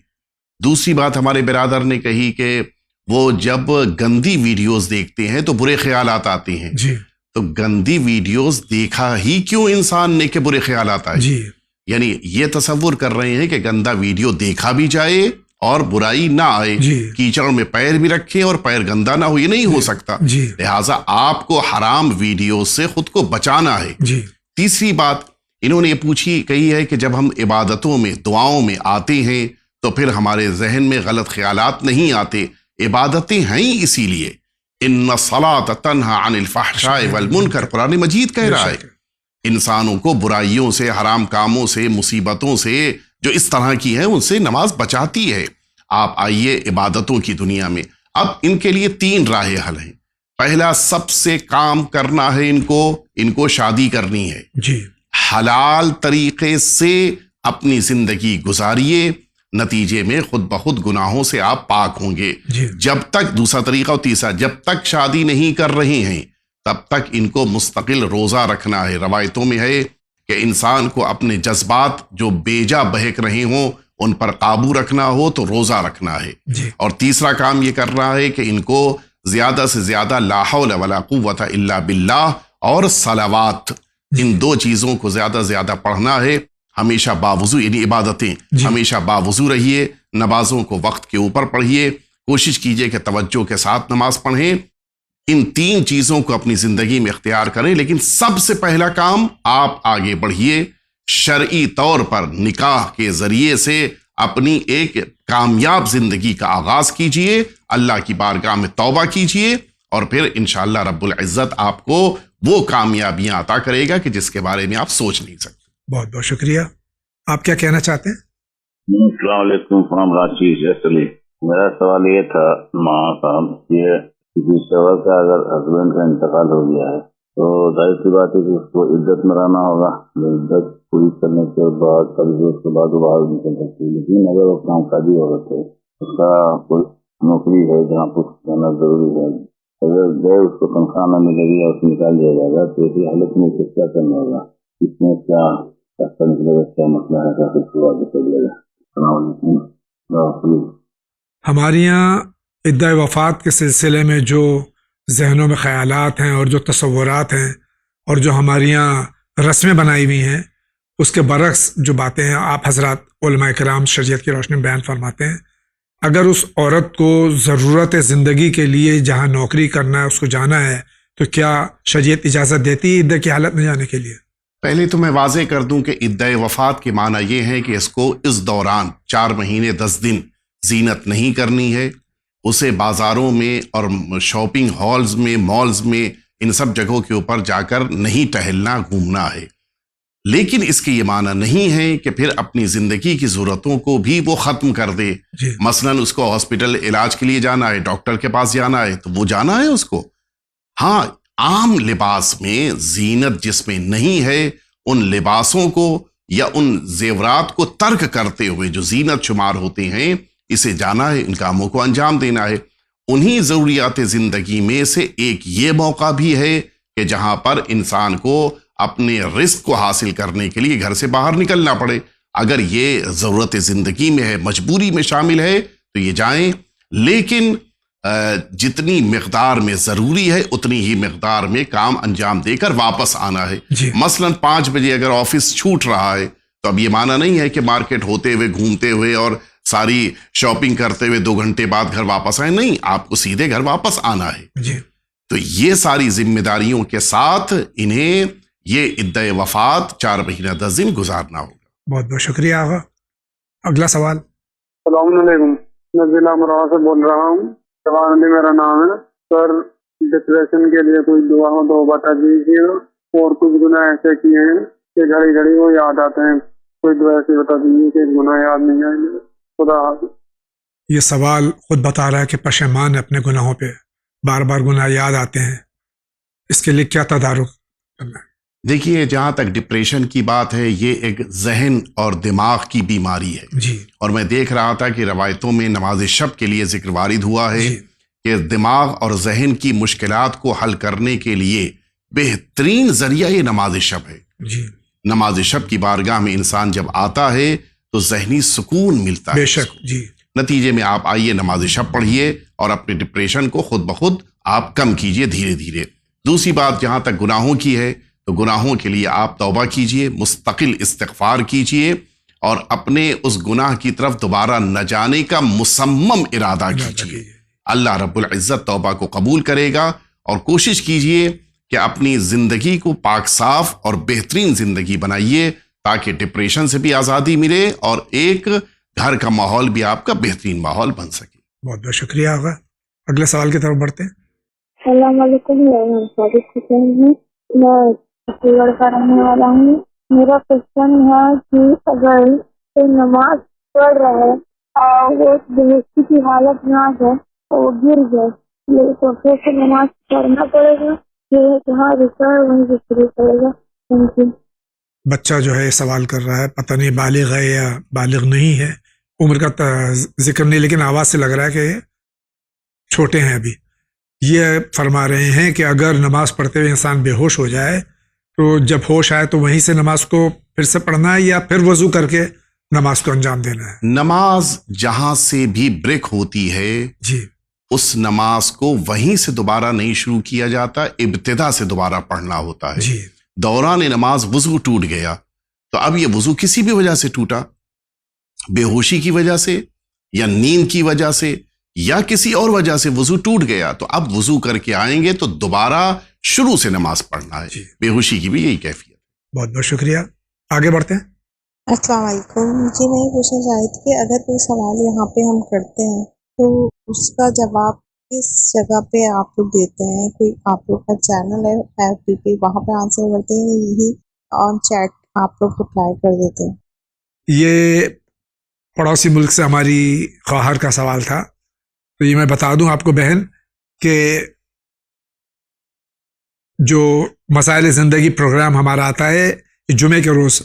دوسری بات ہمارے برادر نے کہی کہ وہ جب گندی ویڈیوز دیکھتے ہیں تو برے خیالات آتے ہیں. جی. تو گندی ویڈیوز دیکھا ہی کیوں انسان نے کہ برے خیالات آئے؟ جی. یعنی یہ تصور کر رہے ہیں کہ گندا ویڈیو دیکھا بھی جائے اور برائی نہ آئے. جی. کیچڑ میں پیر بھی رکھیں اور پیر گندا نہ ہو، یہ نہیں ہو سکتا. جی. لہٰذا آپ کو حرام ویڈیو سے خود کو بچانا ہے. جی. تیسری بات انہوں نے یہ کہی ہے کہ جب ہم عبادتوں میں دعاؤں میں آتے ہیں تو پھر ہمارے ذہن میں غلط خیالات نہیں آتے. عبادتیں ہیں اسی لیے ان الصلاۃ تنہی عن الفحشاء والمنکر، قرآن مجید کہہ رہا ہے. انسانوں کو برائیوں سے، حرام کاموں سے، مصیبتوں سے جو اس طرح کی ہیں ان سے نماز بچاتی ہے. آپ آئیے عبادتوں کی دنیا میں. اب ان کے لیے 3 راہ حل ہیں. پہلا سب سے کام کرنا ہے ان کو شادی کرنی ہے. جی. حلال طریقے سے اپنی زندگی گزاریے، نتیجے میں خود بخود گناہوں سے آپ پاک ہوں گے. جی. جب تک دوسرا طریقہ اور تیسرا، جب تک شادی نہیں کر رہے ہیں تب تک ان کو مستقل روزہ رکھنا ہے. روایتوں میں ہے کہ انسان کو اپنے جذبات جو بیجا بہک رہے ہوں ان پر قابو رکھنا ہو تو روزہ رکھنا ہے. جی. اور تیسرا کام یہ کرنا ہے کہ ان کو زیادہ سے زیادہ لا حول ولا قوت الا باللہ اور صلوات، ان 2 چیزوں کو زیادہ سے زیادہ پڑھنا ہے. ہمیشہ باوضو، یعنی عبادتیں ہمیشہ باوضو رہیے، نمازوں کو وقت کے اوپر پڑھیے، کوشش کیجئے کہ توجہ کے ساتھ نماز پڑھیں. ان 3 چیزوں کو اپنی زندگی میں اختیار کریں. لیکن سب سے پہلا کام آپ آگے بڑھیے، شرعی طور پر نکاح کے ذریعے سے اپنی ایک کامیاب زندگی کا آغاز کیجئے، اللہ کی بارگاہ میں توبہ کیجئے، اور پھر انشاءاللہ رب العزت آپ کو وہ کامیابیاں عطا کرے گا کہ جس کے بارے میں آپ سوچ نہیں سکتے. بہت بہت شکریہ. آپ کیا کہنا چاہتے ہیں؟ السلام علیکم. فرام رانچی ایکچولی میرا سوال یہ تھا صاحب، یہ کسی شوہر کا اگر ہسبینڈ کا انتقال ہو گیا ہے تو ظاہر سی بات ہے کہ اس کو عدت میں رہنا ہوگا. عدت پوری کرنے کے بعد قبضے اس کے بعد وہ باہر نکل سکتی ہے. لیکن اگر وہ کام قاضی عورت ہے، اس کا کوئی نوکری ہے جہاں کچھ جانا ضروری ہے، اگر گئے اس کو تنخواہ نہ ملے گی یا اس کو نکال دیا جائے گا تو ایسی حالت میں اسے کیا کرنا ہوگا؟ اس میں کیا نکلے گا، کیا مسئلہ ہے، کیا کچھ ہوا تو لے گا. السلام علیکم. ہمارے یہاں عدہ وفات کے سلسلے میں جو ذہنوں میں خیالات ہیں اور جو تصورات ہیں اور جو ہمارے یہاں رسمیں بنائی ہوئی ہیں اس کے برعکس جو باتیں ہیں آپ حضرات علماء کرام شریعت کی روشنی میں بیان فرماتے ہیں. اگر اس عورت کو ضرورت زندگی کے لیے جہاں نوکری کرنا ہے اس کو جانا ہے تو کیا شریعت اجازت دیتی ہے عدہ کی حالت میں جانے کے لیے؟ پہلے تو میں واضح کر دوں کہ عدہ وفات کے معنی یہ ہے کہ اس کو اس دوران 4 مہینے 10 دن زینت نہیں کرنی ہے، اسے بازاروں میں اور شاپنگ ہالز میں، مالز میں، ان سب جگہوں کے اوپر جا کر نہیں ٹہلنا گھومنا ہے۔ لیکن اس کے یہ معنی نہیں ہے کہ پھر اپنی زندگی کی ضرورتوں کو بھی وہ ختم کر دے۔ مثلاً اس کو ہاسپٹل علاج کے لیے جانا ہے، ڈاکٹر کے پاس جانا ہے تو وہ جانا ہے اس کو۔ ہاں، عام لباس میں زینت جس میں نہیں ہے، ان لباسوں کو یا ان زیورات کو ترک کرتے ہوئے جو زینت شمار ہوتے ہیں، اسے جانا ہے، ان کاموں کو انجام دینا ہے۔ انہی ضروریات زندگی میں سے ایک یہ موقع بھی ہے کہ جہاں پر انسان کو اپنے رزق کو حاصل کرنے کے لیے گھر سے باہر نکلنا پڑے۔ اگر یہ ضرورت زندگی میں ہے، مجبوری میں شامل ہے تو یہ جائیں، لیکن جتنی مقدار میں ضروری ہے اتنی ہی مقدار میں کام انجام دے کر واپس آنا ہے۔ مثلاً 5 بجے اگر آفس چھوٹ رہا ہے تو اب یہ معنی نہیں ہے کہ مارکیٹ ہوتے ہوئے، گھومتے ہوئے اور ساری شاپنگ کرتے ہوئے 2 گھنٹے بعد گھر واپس آئے، نہیں، آپ کو سیدھے گھر واپس آنا ہے۔ تو یہ ساری ذمہ داریوں کے ساتھ انہیں یہ عدہ وفات 4 مہینہ 10 دن گزارنا ہوگا۔ بہت بہت شکریہ آغا۔ اگلا سوال۔ السلام علیکم، میں ضلع امروہہ سے بول رہا ہوں، جوان علی میرا نام ہے سر۔ ڈپریشن کے لیے کوئی دعا ہو تو بتا دیجیے، اور کچھ گناہ ایسے کیے ہیں کہ گھڑی گھڑی وہ یاد آتے ہیں، کوئی دعا ایسی بتا دیجیے کہ گناہ یاد نہیں آئیں گے۔ خدا حافظ۔ یہ سوال خود بتا رہا ہے کہ پشیمان ہے اپنے گناہوں پہ، بار بار گناہ یاد آتے ہیں، اس کے لیے کیا تدارک کرنا ہے؟ دیکھیے، جہاں تک ڈپریشن کی بات ہے، یہ ایک ذہن اور دماغ کی بیماری ہے۔ اور میں دیکھ رہا تھا کہ روایتوں میں نماز شب کے لیے ذکر وارد ہوا ہے کہ دماغ اور ذہن کی مشکلات کو حل کرنے کے لیے بہترین ذریعہ یہ نماز شب ہے۔ نماز شب کی بارگاہ میں انسان جب آتا ہے تو ذہنی سکون ملتا ہے۔ بے شک نتیجے میں آپ آئیے، نماز شب پڑھیے اور اپنے ڈپریشن کو خود بخود آپ کم کیجئے دھیرے دھیرے۔ دوسری بات، جہاں تک گناہوں کی ہے تو گناہوں کے لیے آپ توبہ کیجئے، مستقل استغفار کیجئے اور اپنے اس گناہ کی طرف دوبارہ نہ جانے کا مصمم ارادہ کیجئے۔ اللہ رب العزت توبہ کو قبول کرے گا، اور کوشش کیجئے کہ اپنی زندگی کو پاک صاف اور بہترین زندگی بنائیے تاکہ ڈپریشن سے بھی آزادی ملے اور ایک گھر کا ماحول بھی آپ کا بہترین ماحول بن سکے۔ بہت بہت شکریہ آغا۔ اگلے سوال کی طرف بڑھتے ہیں۔ السلام علیکم، میں علی گڑھ کا رہنے والا ہوں۔ میرا کوشچن ہے کہ اگر کوئی نماز پڑھ رہا ہے اور وہ بے ہوشی کی حالت میں آ جائے اور وہ گر جائے تو پھر نماز پڑھنا پڑے گا، جہاں رکا ہے وہیں سے شروع کرے گا؟ Thank you. بچہ جو ہے سوال کر رہا ہے، پتہ نہیں بالغ ہے یا بالغ نہیں ہے، عمر کا ذکر نہیں، لیکن آواز سے لگ رہا ہے کہ چھوٹے ہیں ابھی۔ یہ فرما رہے ہیں کہ اگر نماز پڑھتے ہوئے انسان بے ہوش ہو جائے تو جب ہوش آئے تو وہیں سے نماز کو پھر سے پڑھنا ہے یا پھر وضو کر کے نماز کو انجام دینا ہے؟ نماز جہاں سے بھی بریک ہوتی ہے اس نماز کو وہیں سے دوبارہ نہیں شروع کیا جاتا، ابتدا سے دوبارہ پڑھنا ہوتا ہے۔ دوران نماز وضو ٹوٹ گیا تو اب یہ وضو کسی بھی وجہ سے ٹوٹا، بے ہوشی کی وجہ سے یا نیند کی وجہ سے یا کسی اور وجہ سے وضو ٹوٹ گیا، تو اب وضو کر کے آئیں گے تو دوبارہ شروع سے نماز پڑھنا ہے۔ بے ہوشی کی بھی یہی کیفیت۔ بہت بہت شکریہ، آگے بڑھتے ہیں۔ السلام علیکم جی، میں یہ پوچھنا چاہی تھی کہ اگر کوئی سوال یہاں پہ ہم کرتے ہیں تو اس کا جواب کس جگہ پہ آپ لوگ دیتے ہیں؟ کوئی آپ لوگ کا چینل ہے FTP، وہاں پہ آنسر کرتے ہیں، یہی آن چیٹ آپ لوگ رپلائی کر دیتے ہیں؟ یہ پڑوسی ملک سے ہماری خواہر کا سوال تھا، تو یہ میں بتا دوں آپ کو بہن کہ جو مسائل زندگی پروگرام ہمارا آتا ہے جمعے کے روز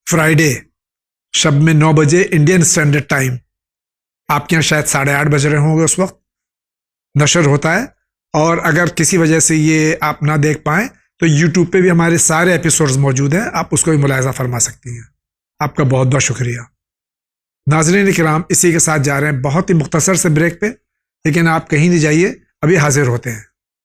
فرائیڈے شب میں 9 بجے انڈین اسٹینڈرڈ ٹائم، آپ کے یہاں شاید 8:30 بج رہے ہوں گے، اس وقت نشر ہوتا ہے۔ اور اگر کسی وجہ سے یہ آپ نہ دیکھ پائیں تو یوٹیوب پہ بھی ہمارے سارے ایپیسوڈز موجود ہیں، آپ اس کو بھی ملاحظہ فرما سکتی ہیں۔ آپ کا بہت بہت شکریہ۔ ناظرین کرام، اسی کے ساتھ جا رہے ہیں بہت ہی مختصر سے بریک پہ، لیکن آپ کہیں نہیں جائیے، ابھی حاضر ہوتے ہیں۔